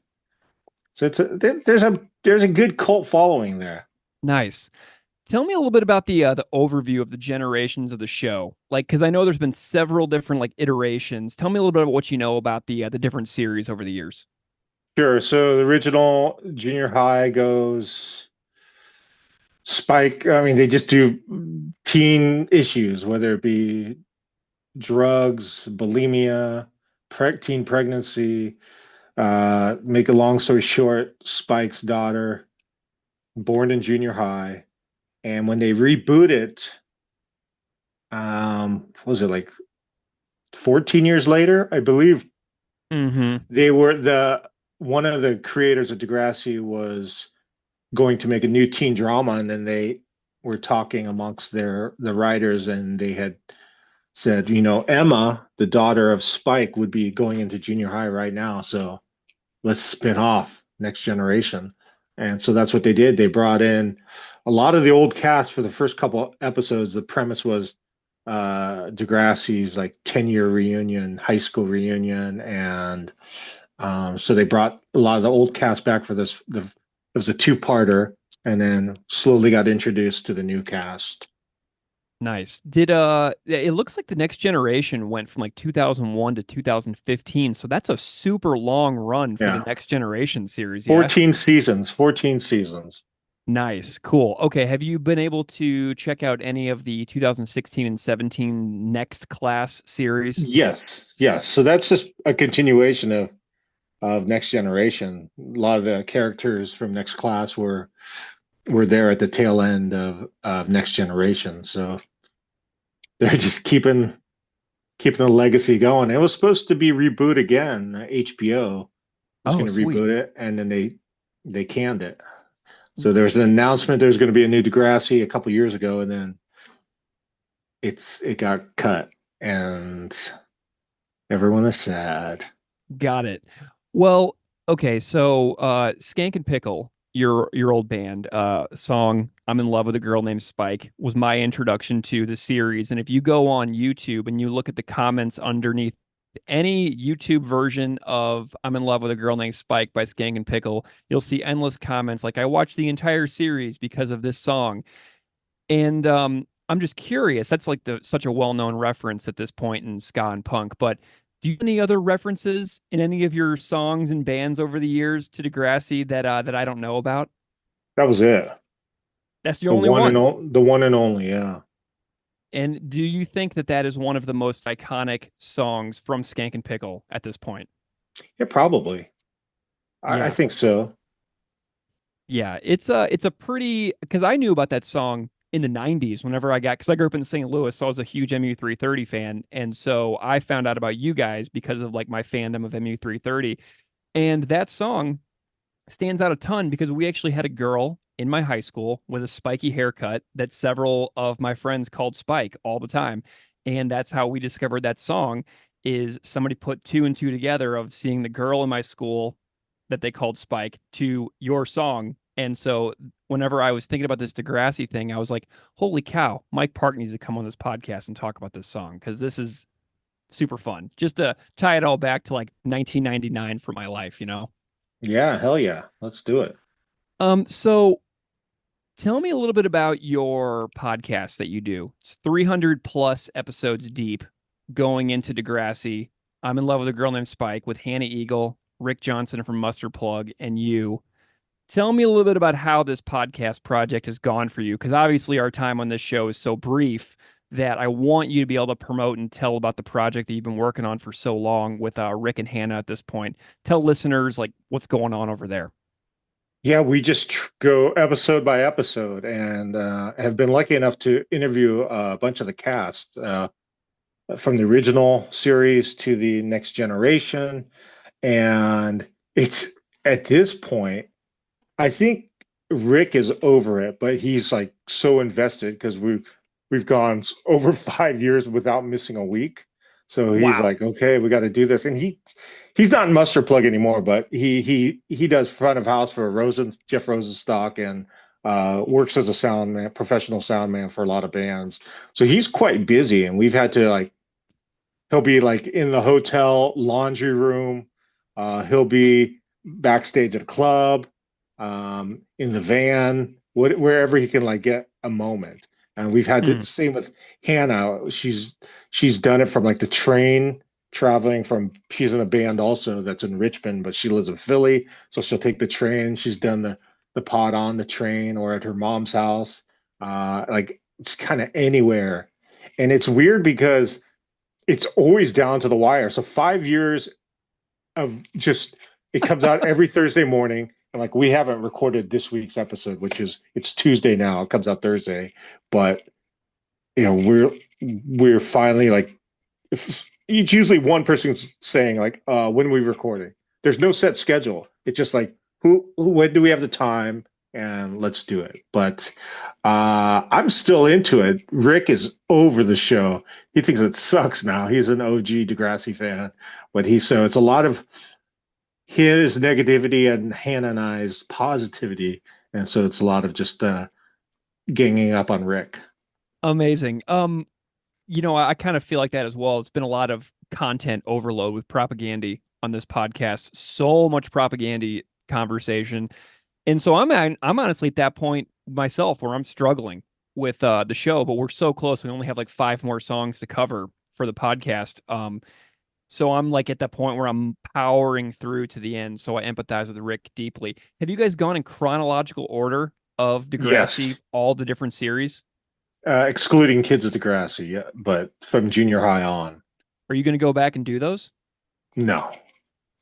So there's a good cult following there. Nice. Tell me a little bit about the overview of the generations of the show. Like, because I know there's been several different like iterations. Tell me a little bit about what you know about the different series over the years. Sure. So the original junior high goes Spike. I mean, they just do teen issues, whether it be drugs, bulimia, teen pregnancy. Make a long story short, Spike's daughter, born in junior high, and when they reboot it, was it like 14 years later? I believe Mm-hmm. they were the one of the creators of Degrassi was going to make a new teen drama, and then they were talking amongst the writers, and they had said, Emma, the daughter of Spike, would be going into junior high right now, so let's spin off Next Generation. And so that's what they did. They brought in a lot of the old cast for the first couple episodes. The premise was Degrassi's like 10-year reunion, high school reunion, and so they brought a lot of the old cast back for this. It was a two-parter, and then slowly got introduced to the new cast. Nice. It looks like the Next Generation went from like 2001 to 2015, so that's a super long run for the Yeah, Next Generation series. Yeah. 14 seasons. 14 seasons. Nice. Cool. Okay. Have you been able to check out any of the 2016 and 17 Next Class series? Yes, yes. So that's just a continuation of Next Generation. A lot of the characters from Next Class were there at the tail end of Next Generation. So they're just keeping the legacy going. It was supposed to be reboot again. HBO was Oh, going to sweet. reboot it, and then they canned it. So there was an announcement there's going to be a new Degrassi a couple years ago, and then it got cut, and everyone is sad. Got it. Well, okay, so Skank and Pickle, your old band, song I'm in Love with a Girl Named Spike was my introduction to the series. And if you go on YouTube and you look at the comments underneath any YouTube version of I'm in Love with a Girl Named Spike by Skank and Pickle, you'll see endless comments like I watched the entire series because of this song. And I'm just curious. That's like such a well-known reference at this point in ska and punk. But do you have any other references in any of your songs and bands over the years to Degrassi that I don't know about? That was it. That's the only one. The one and only. Yeah. And do you think that is one of the most iconic songs from Skank and Pickle at this point? Yeah, probably. Yeah. I think so. Yeah, it's a pretty because I knew about that song in the 90s whenever because I grew up in St. Louis, so I was a huge MU330 fan. And so I found out about you guys because of like my fandom of MU330. And that song stands out a ton because we actually had a girl in my high school with a spiky haircut that several of my friends called Spike all the time. And that's how we discovered that song is somebody put two and two together of seeing the girl in my school that they called Spike to your song. And so whenever I was thinking about this Degrassi thing, I was like, holy cow, Mike Park needs to come on this podcast and talk about this song because this is super fun. Just to tie it all back to like 1999 for my life, you know? Yeah, hell yeah. Let's do it. So tell me a little bit about your podcast that you do. It's 300 plus episodes deep going into Degrassi. I'm in Love with a Girl Named Spike with Hannah Eagle, Rick Johnson from Mustard Plug, and you. Tell me a little bit about how this podcast project has gone for you, because obviously our time on this show is so brief that I want you to be able to promote and tell about the project that you've been working on for so long with Rick and Hannah at this point. Tell listeners like what's going on over there. Yeah, we just go episode by episode, and have been lucky enough to interview a bunch of the cast from the original series to the Next Generation. And it's at this point, I think Rick is over it, but he's like so invested because we've gone over 5 years without missing a week. So he's Wow. like, okay, we got to do this. And he's not in Mustard Plug anymore, but he does front of house for Jeff Rosenstock, and works as a sound man, professional sound man for a lot of bands. So he's quite busy, and we've had to he'll be like in the hotel laundry room. He'll be backstage at a club, in the van, wherever he can get a moment. And we've had Hmm. the same with Hannah. She's done it from like the train traveling from. She's in a band also that's in Richmond, but she lives in Philly, so she'll take the train. She's done the pod on the train or at her mom's house. Like it's kind of anywhere, and it's weird because it's always down to the wire. So 5 years of just it comes out every Thursday morning. And like we haven't recorded this week's episode, which is it's Tuesday now. It comes out Thursday, but we're finally like it's usually one person's saying like when are we recording? There's no set schedule. It's just like who when do we have the time and let's do it. But I'm still into it. Rick is over the show. He thinks it sucks now. He's an OG Degrassi fan, but so it's a lot of his negativity and Hannah and I's positivity, and so it's a lot of just ganging up on Rick. Amazing. I kind of feel like that as well. It's been a lot of content overload with propaganda on this podcast. So much propaganda conversation. And so I'm honestly at that point myself where I'm struggling with the show, but we're so close. We only have like 5 more songs to cover for the podcast. So I'm like at that point where I'm powering through to the end. So I empathize with Rick deeply. Have you guys gone in chronological order of Degrassi, Yes, all the different series? excluding Kids at Degrassi, yeah, but from junior high on, Are you going to go back and do those? no.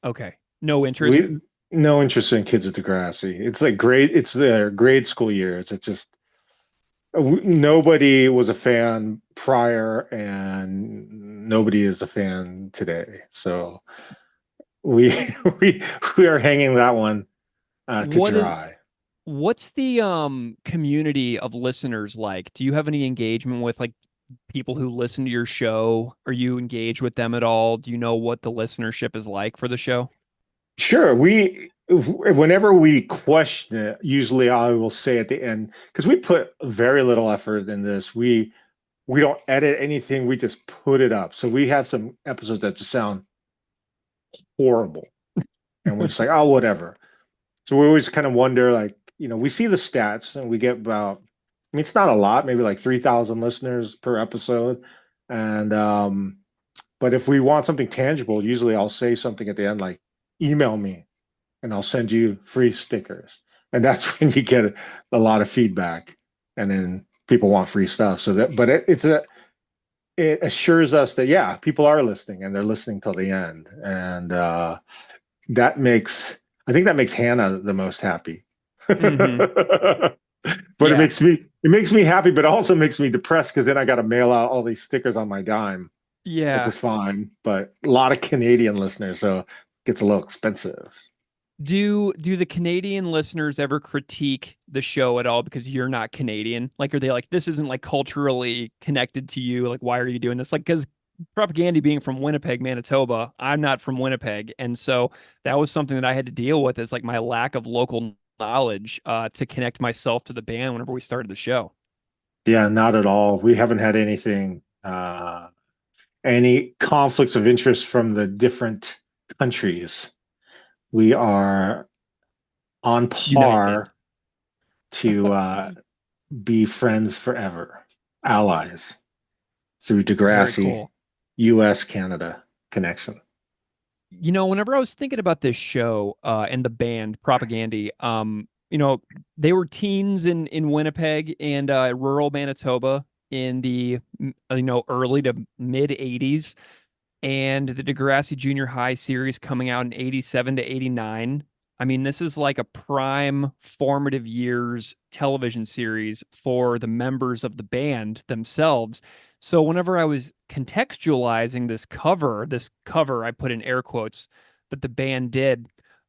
Okay. No interest? We no interest in Kids at Degrassi. It's like grade. It's their grade school years. It's just nobody was a fan prior, and nobody is a fan today. So we we are hanging that one to What is dry. what's the community of listeners like? Do you have any engagement with like people who listen to your show? Are you engaged with them at all? Do you know what the listenership is like for the show? Sure. Whenever we question it, usually I will say at the end, because we put very little effort in this. We don't edit anything. We just put it up. So we have some episodes that just sound horrible. And we're just like, oh, whatever. So we always kind of wonder, like, we see the stats and we get about, I mean, it's not a lot, maybe like 3,000 listeners per episode. And, but if we want something tangible, usually I'll say something at the end, like, email me and I'll send you free stickers. And that's when you get a lot of feedback. And then people want free stuff. So that, but it assures us that, yeah, people are listening and they're listening till the end. And I think that makes Hannah the most happy. Mhm. But Yeah. it makes me happy, but also makes me depressed because then I got to mail out all these stickers on my dime, which Yeah. is fine. But a lot of Canadian listeners, so it gets a little expensive. Do the Canadian listeners ever critique the show at all because you're not Canadian? Like, are they like, this isn't like culturally connected to you? Like, why are you doing this? Like, because propaganda being from Winnipeg, Manitoba, I'm not from Winnipeg. And so that was something that I had to deal with is like my lack of local knowledge to connect myself to the band whenever we started the show. Yeah, not at all. We haven't had any conflicts of interest from the different countries. We are on United. par to be friends forever, allies through Very Degrassi, cool. U.S. Canada connection. Whenever I was thinking about this show and the band Propaganda, they were teens in Winnipeg and rural Manitoba in the early to mid 80s, and the Degrassi Junior High series coming out in 87 to 89. I mean, this is like a prime formative years television series for the members of the band themselves. So whenever I was contextualizing this cover, I put in air quotes, that the band did,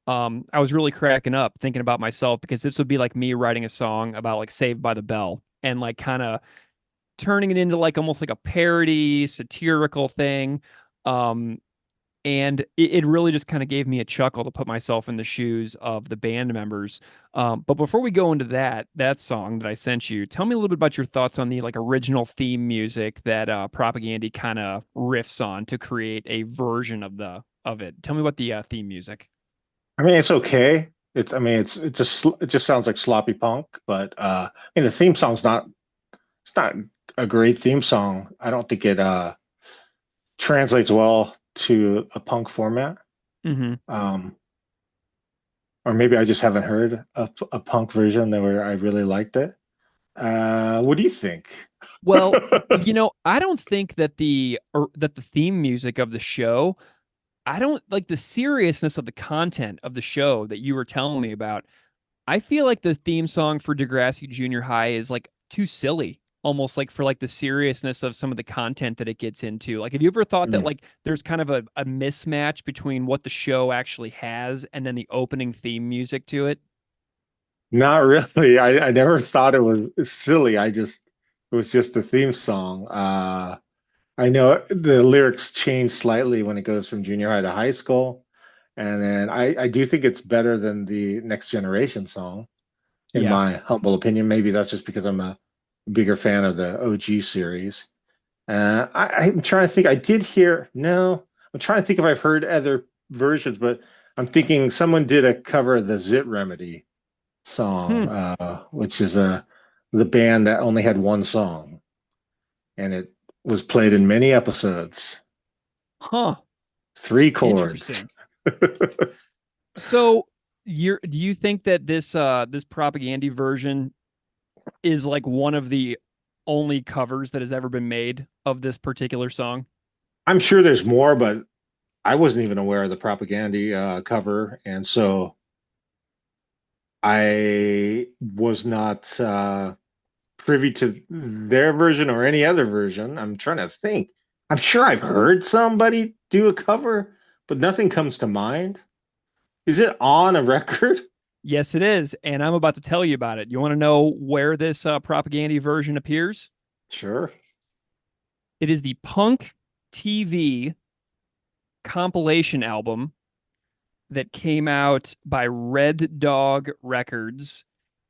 I was really cracking up thinking about myself because this would be like me writing a song about like Saved by the Bell and like kind of turning it into like almost like a parody, satirical thing. Um, and it really just kind of gave me a chuckle to put myself in the shoes of the band members. But before we go into that song that I sent you, tell me a little bit about your thoughts on the like original theme music that Propaganda kind of riffs on to create a version of it. Tell me about the theme music. I mean, it's okay. It just sounds like sloppy punk, but I mean, the theme song's not It's not a great theme song. I don't think it translates well to a punk format. Mm-hmm. Um, or maybe I just haven't heard a punk version that where I really liked it. What do you think? Well, I don't think that that the theme music of the show, I don't like the seriousness of the content of the show that you were telling me about. I feel like the theme song for Degrassi Junior High is like too silly, almost like for like the seriousness of some of the content that it gets into. Like, have you ever thought that Mm. like there's kind of a mismatch between what the show actually has and then the opening theme music to it? Not really. I never thought it was silly. It was just the theme song. I know the lyrics change slightly when it goes from junior high to high school. And then I do think it's better than the Next Generation song, in Yeah. my humble opinion. Maybe that's just because I'm a bigger fan of the OG series. I'm trying to think. I did hear, no, I'm trying to think if I've heard other versions, but I'm thinking someone did a cover of the Zit Remedy song, Hmm. which is the band that only had one song, and it was played in many episodes. Huh. Three chords. Interesting. So do you think that this propaganda version is like one of the only covers that has ever been made of this particular song? I'm sure there's more, but I wasn't even aware of the propaganda cover, and so I was not privy to their version or any other version. I'm trying to think. I'm sure I've heard somebody do a cover, but nothing comes to mind. Is it on a record? Yes, it is, and I'm about to tell you about it. You want to know where this propaganda version appears? Sure. It is the Punk TV compilation album that came out by Red Dog Records,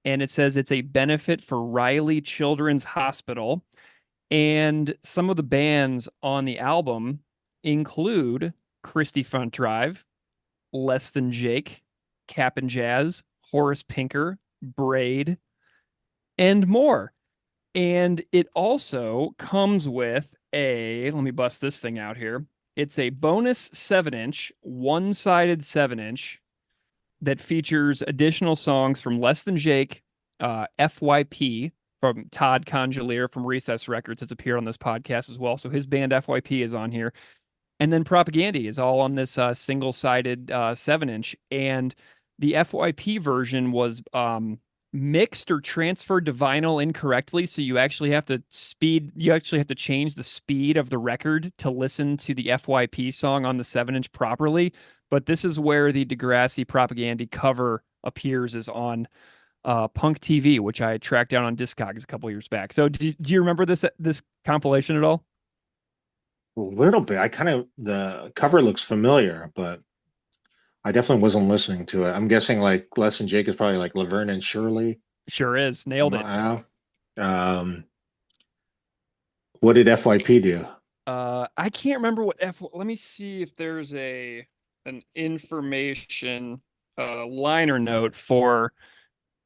and it says it's a benefit for Riley Children's Hospital. And some of the bands on the album include Christie Front Drive, Less Than Jake, Cap and Jazz, Horace Pinker, Braid, and more. And it also comes with let me bust this thing out here. It's a bonus 7-inch, one-sided 7-inch that features additional songs from Less Than Jake, FYP from Todd Congealier from Recess Records has appeared on this podcast as well. So his band FYP is on here. And then Propaganda is all on this single-sided 7-inch. And the FYP version was mixed or transferred to vinyl incorrectly. So you actually have to change the speed of the record to listen to the FYP song on the 7-inch properly. But this is where the Degrassi Propaganda cover appears, is on Punk TV, which I tracked down on Discogs a couple years back. So do you remember this compilation at all? A little bit. The cover looks familiar, but I definitely wasn't listening to it. I'm guessing like Les and Jake is probably like Laverne and Shirley. Sure is. Nailed it. Um, what did FYP do? I can't remember what let me see if there's an information liner note for.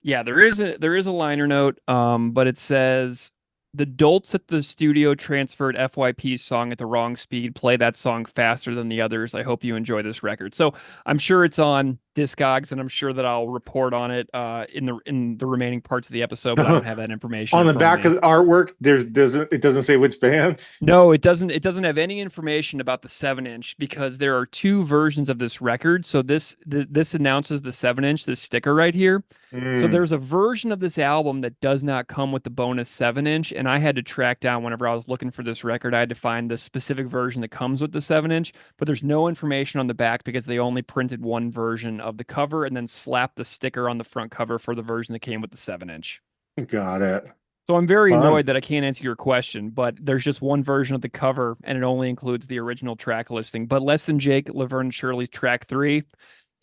Yeah, there is a liner note, but it says the dolts at the studio transferred FYP's song at the wrong speed. Play that song faster than the others. I hope you enjoy this record. So I'm sure it's on Discogs, and I'm sure that I'll report on it in the remaining parts of the episode. But I don't have that information On in the front of back me. of the artwork, it doesn't say which bands. No, it doesn't. It doesn't have any information about the 7-inch because there are two versions of this record. So this announces the 7-inch, this sticker right here. So Mm, there's a version of this album that does not come with the bonus 7-inch, and I had to track down whenever I was looking for this record. I had to find the specific version that comes with the 7-inch, but there's no information on the back because they only printed one version of the cover and then slapped the sticker on the front cover for the version that came with the 7-inch. got it. So I'm very Fun. annoyed that I can't answer your question, but there's just one version of the cover and it only includes the original track listing. But Less Than Jake, Laverne and Shirley's track 3.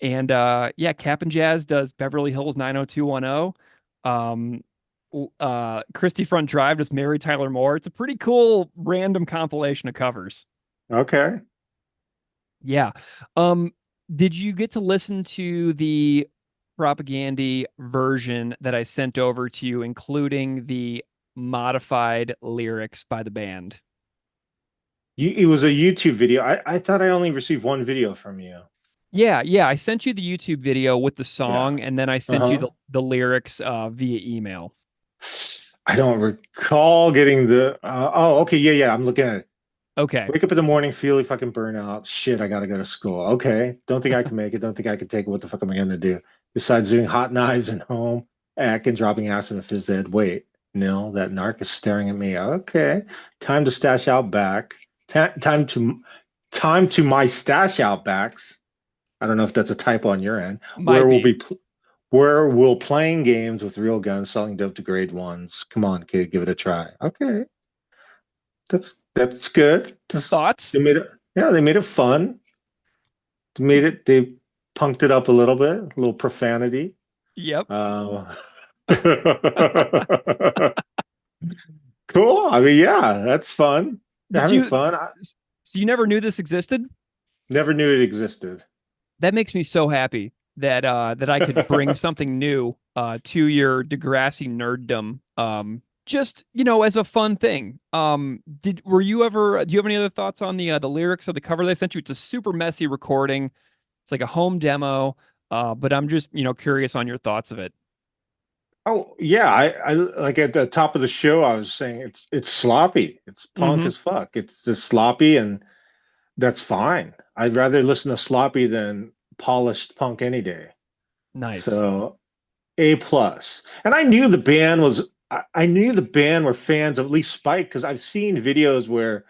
And yeah, Cap and Jazz does Beverly Hills 90210. Christie Front Drive does Mary Tyler Moore. It's a pretty cool random compilation of covers. Okay. Yeah. Did you get to listen to the propaganda version that I sent over to you, including the modified lyrics by the band. It was a YouTube video. I thought I only received one video from you. Yeah, yeah. I sent you the YouTube video with the Yeah. song, and then I sent you Uh-huh. the lyrics via email. I don't recall getting the. Oh, okay. Yeah, yeah. I'm looking at it. Okay. Wake up in the morning, feeling fucking burnout. Shit, I gotta go to school. Okay. Don't think I can make it. Don't think I can take it. What the fuck am I gonna do? Besides doing hot knives at home, and dropping ass in a phys ed. Wait, no, that narc is staring at me. Okay. Time to stash out back. Time to my stash out backs. I don't know if that's a typo on your end. Might be. Where will playing games with real guns selling dope to grade ones? Come on, kid, give it a try. Okay. That's good. Thoughts? They made it, yeah, they made it fun. They punked it up a little profanity. Yep. Cool. I mean, yeah, that's fun. They're Did having you? fun. So you never knew this existed? Never knew it existed. That makes me so happy that that I could bring something new to your Degrassi nerddom. Just as a fun thing. Were you ever? Do you have any other thoughts on the lyrics of the cover they sent you? It's a super messy recording. It's like a home demo. But I'm just curious on your thoughts of it. Oh yeah, I like at the top of the show I was saying it's sloppy. It's punk Mhm. as fuck. It's just sloppy and that's fine. I'd rather listen to sloppy than polished punk any day. Nice. So A plus. And I knew the band was I knew the band were fans of at least Spike because I've seen videos where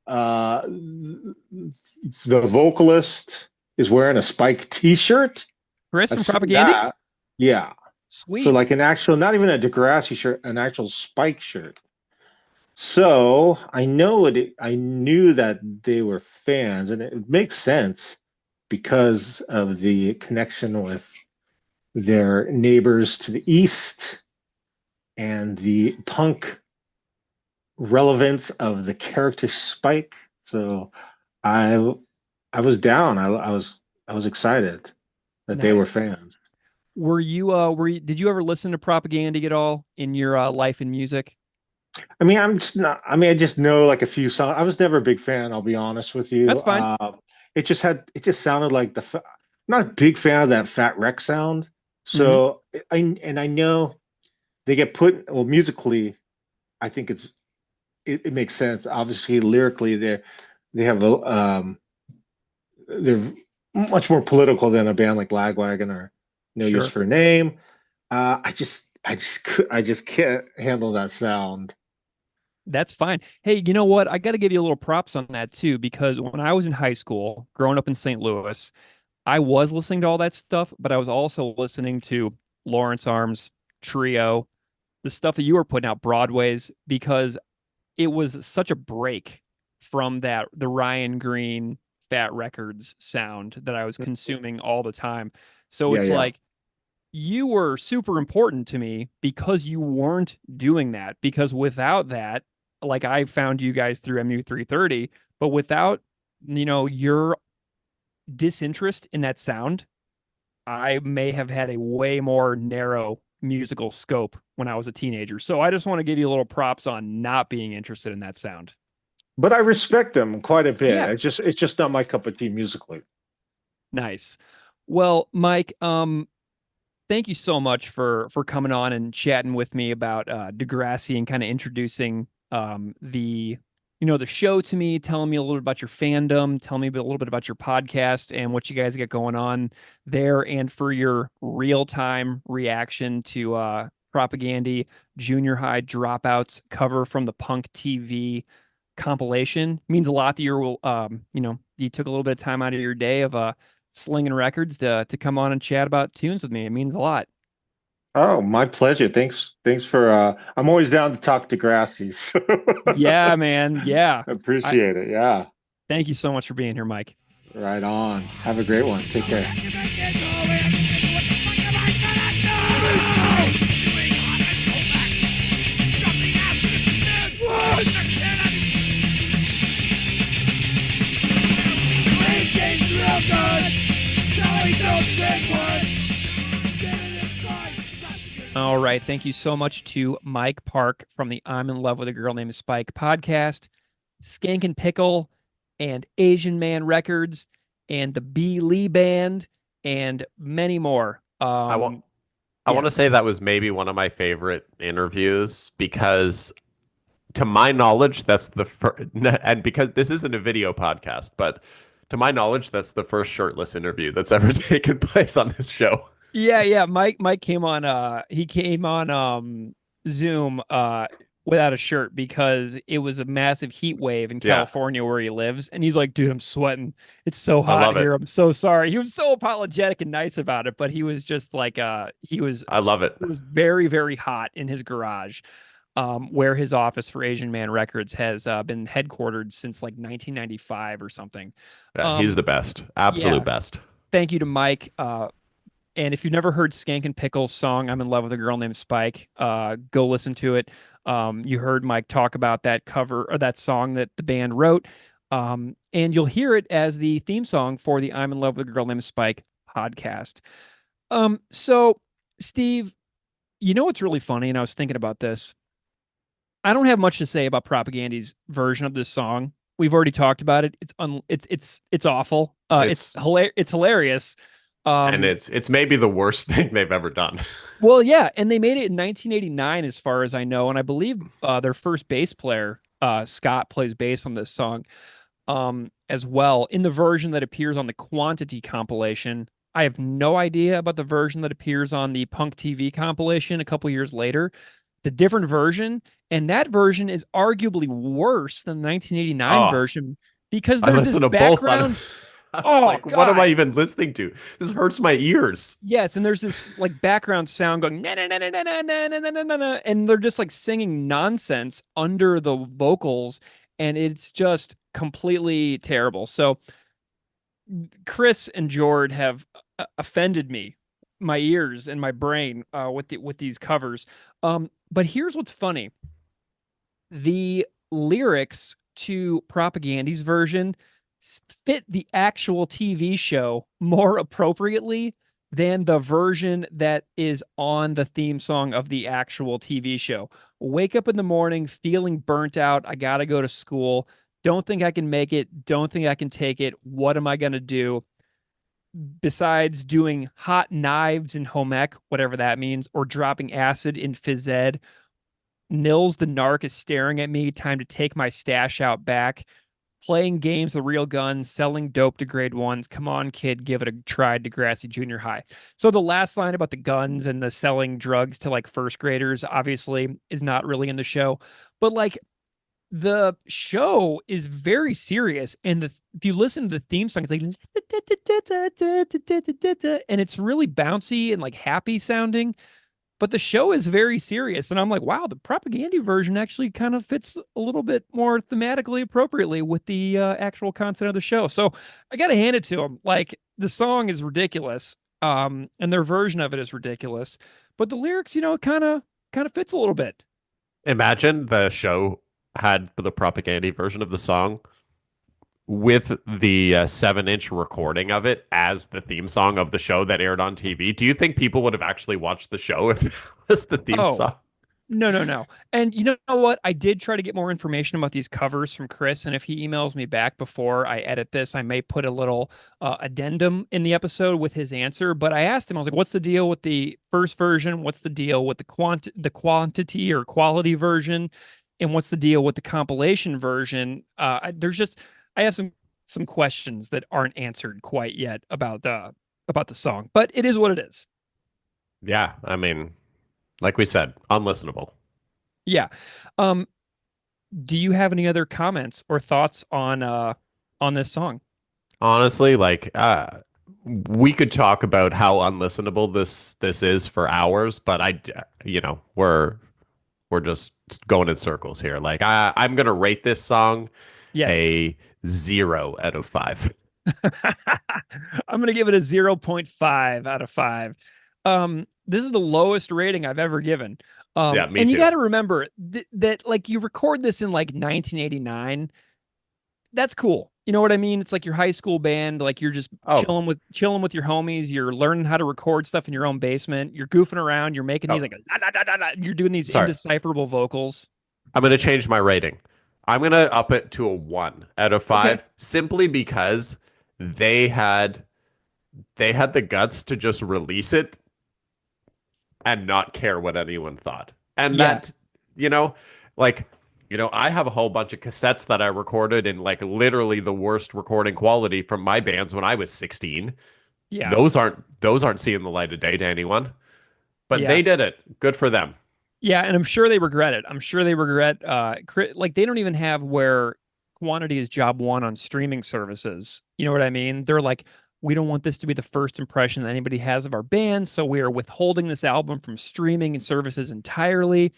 the vocalist is wearing a Spike t-shirt. Chris I've from seen Propaganda? that. Yeah. Sweet. So like an actual, not even a Degrassi shirt, an actual Spike shirt. So I knew that they were fans, and it makes sense because of the connection with their neighbors to the east and the punk relevance of the character Spike. So I was down. I was excited that they were Nice. fans. Were you did you ever listen to Propaganda at all in your life in music? I mean, I'm just not. I mean, I just know like a few songs. I was never a big fan. I'll be honest with you. That's fine. It just sounded like I'm not a big fan of that Fat Wreck sound. So I know they get put well musically. I think it makes sense. Obviously, lyrically, they have they're much more political than a band like Lagwagon or No Sure. Use for a Name. I just can't handle that sound. That's fine. Hey, you know what? I got to give you a little props on that too, because when I was in high school, growing up in St. Louis, I was listening to all that stuff, but I was also listening to Lawrence Arms, Trio, the stuff that you were putting out, Broadways, because it was such a break from the Ryan Green Fat Records sound that I was consuming all the time. So Yeah, it's yeah. like you were super important to me because you weren't doing that. Because without that, like I found you guys through MU 330, but without your disinterest in that sound, I may have had a way more narrow musical scope when I was a teenager. So I just want to give you a little props on not being interested in that sound. But I respect them quite a bit. Yeah. It's just not my cup of tea musically. Nice. Well, Mike, thank you so much for coming on and chatting with me about Degrassi and kind of introducing the the show to me, telling me a little bit about your fandom, telling me a little bit about your podcast and what you guys got going on there, and for your real-time reaction to Propaganda Junior High Dropouts cover from the Punk TV compilation. It means a lot that you took a little bit of time out of your day of slinging records to come on and chat about tunes with me. It means a lot. Oh, my pleasure. Thanks for I'm always down to talk to Degrassi. So Yeah, man. Yeah. appreciate it. Yeah. Thank you so much for being here, Mike. Right on. Have a great one. Take care. Oh All right. Thank you so much to Mike Park from the I'm in Love with a Girl Named Spike podcast, Skank and Pickle, and Asian Man Records, and the B. Lee Band, and many more. I want I Yeah. want to say that was maybe one of my favorite interviews because to my knowledge, that's the first, and because this isn't a video podcast, but to my knowledge, that's the first shirtless interview that's ever taken place on this show. Yeah. Mike came on Zoom without a shirt because it was a massive heat wave in Yeah, California where he lives, and he's like, dude, I'm sweating. It's so I hot love it. here. I'm so sorry. He was so apologetic and nice about it, but he was just like I love it. it was very, very hot in his garage. Where his office for Asian Man Records has been headquartered since like 1995 or something. Yeah, he's the best. Absolute Yeah. best. Thank you to Mike. And if you've never heard Skank and Pickle's song, I'm in Love with a Girl Named Spike, go listen to it. You heard Mike talk about that cover or that song that the band wrote. And you'll hear it as the theme song for the I'm in Love with a Girl Named Spike podcast. So, Steve, you know what's really funny? And I was thinking about this. I don't have much to say about Propagandy's version of this song. We've already talked about it. It's awful. It's hilarious. And it's maybe the worst thing they've ever done. Well, yeah, and they made it in 1989, as far as I know, and I believe their first bass player, Scott, plays bass on this song, as well in the version that appears on the Quantity compilation. I have no idea about the version that appears on the Punk TV compilation a couple years later. It's a different version, and that version is arguably worse than the 1989 Oh, version because I there's this listen to both. background. I was Oh, like, what am God. I even listening to? This hurts my ears. Yes, and there's this like background sound going na na na na na na na na na na na, and they're just like singing nonsense under the vocals, and it's just completely terrible. So Chris and Jord have offended me, my ears and my brain, with these covers. But here's what's funny: the lyrics to Propagandy's version fit the actual TV show more appropriately than the version that is on the theme song of the actual TV show. Wake up in the morning feeling burnt out. I got to go to school. Don't think I can make it. Don't think I can take it. What am I going to do? Besides doing hot knives in home ec, whatever that means, or dropping acid in phys ed, Nils the narc is staring at me. Time to take my stash out back. Playing games with real guns, selling dope to grade ones. Come on, kid, give it a try. Degrassi Junior High. So the last line about the guns and the selling drugs to like first graders obviously is not really in the show, but like the show is very serious. And if you listen to the theme song, it's like, and it's really bouncy and like happy sounding. But the show is very serious. And I'm like, wow, the Propagandy version actually kind of fits a little bit more thematically appropriately with the actual content of the show. So I got to hand it to them. Like the song is ridiculous. And their version of it is ridiculous. But the lyrics, kind of fits a little bit. Imagine the show had the Propagandy version of the song with the 7-inch recording of it as the theme song of the show that aired on TV. Do you think people would have actually watched the show if that was the theme song? No. And you know what? I did try to get more information about these covers from Chris. And if he emails me back before I edit this, I may put a little addendum in the episode with his answer. But I asked him, I was like, what's the deal with the first version? What's the deal with the quantity or quality version? And what's the deal with the compilation version? I have some questions that aren't answered quite yet about the song, but it is what it is. Yeah, I mean, like we said, unlistenable. Yeah. Do you have any other comments or thoughts on this song? Honestly, like we could talk about how unlistenable this is for hours, but we're just going in circles here. Like I'm gonna rate this song Yes. a 0 out of 5. I'm going to give it a 0.5 out of 5. This is the lowest rating I've ever given. Yeah, me and you too. got to remember that like you record this in like 1989. That's cool. You know what I mean? It's like your high school band, like you're just Oh, chilling with your homies, you're learning how to record stuff in your own basement, you're goofing around, you're making these oh, like la, la, la, la, la, you're doing these sorry. indecipherable vocals. I'm going to change my rating. I'm going to up it to a 1 out of Okay. 5 simply because they had they had the guts to just release it and not care what anyone thought. And Yeah. that, you know, like, I have a whole bunch of cassettes that I recorded in like literally the worst recording quality from my bands when I was 16. Yeah. Those aren't seeing the light of day to anyone. But Yeah. they did it. Good for them. Yeah, and I'm sure they regret it. I'm sure they regret like they don't even have where quantity is job one on streaming services. You know what I mean? They're like, we don't want this to be the first impression that anybody has of our band, so we are withholding this album from streaming services entirely.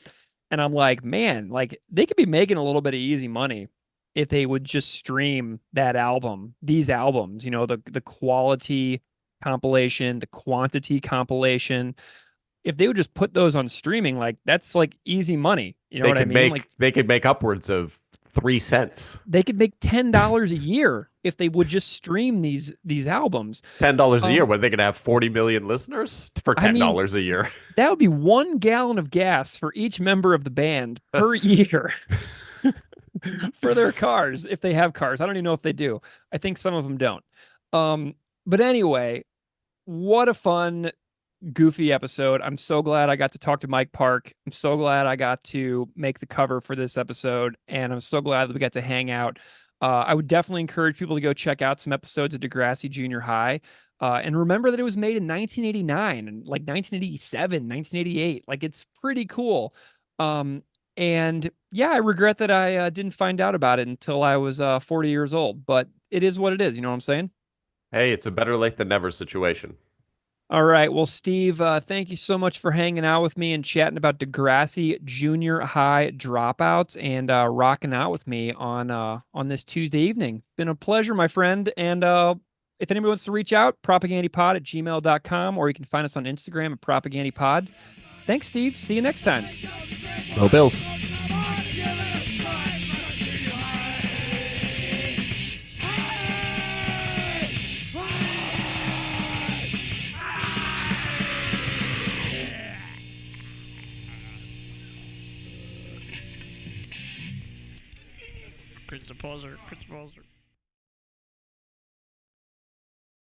And I'm like, man, like they could be making a little bit of easy money if they would just stream that album, these albums, the quality compilation, the quantity compilation. If they would just put those on streaming, like that's like easy money. You know They what I could mean? make Like they could make upwards of 3 cents. they could make $10 a year if they would just stream these albums. $10 a year. Um, What, they could have 40 million listeners for I mean, $10 a year. that would be 1 gallon of gas for each member of the band per year for their cars, if they have cars. I don't even know if they do. I think some of them don't. But anyway, what a fun goofy episode. I'm so glad I got to talk to Mike Park. I'm so glad I got to make the cover for this episode, and I'm so glad that we got to hang out. I would definitely encourage people to go check out some episodes of Degrassi Junior High. And remember that it was made in 1989 and like 1987, 1988. Like it's pretty cool. And yeah, I regret that I didn't find out about it until I was 40 years old, but it is what it is. You know what I'm saying? Hey, it's a better late than never situation. All right. Well, Steve, thank you so much for hanging out with me and chatting about Degrassi Junior High dropouts and rocking out with me on this Tuesday evening. Been a pleasure, my friend. And if anybody wants to reach out, propagandipod@gmail.com, or you can find us on Instagram at propagandipod. Thanks, Steve. See you next time. Go Bills. Prince the Pauser.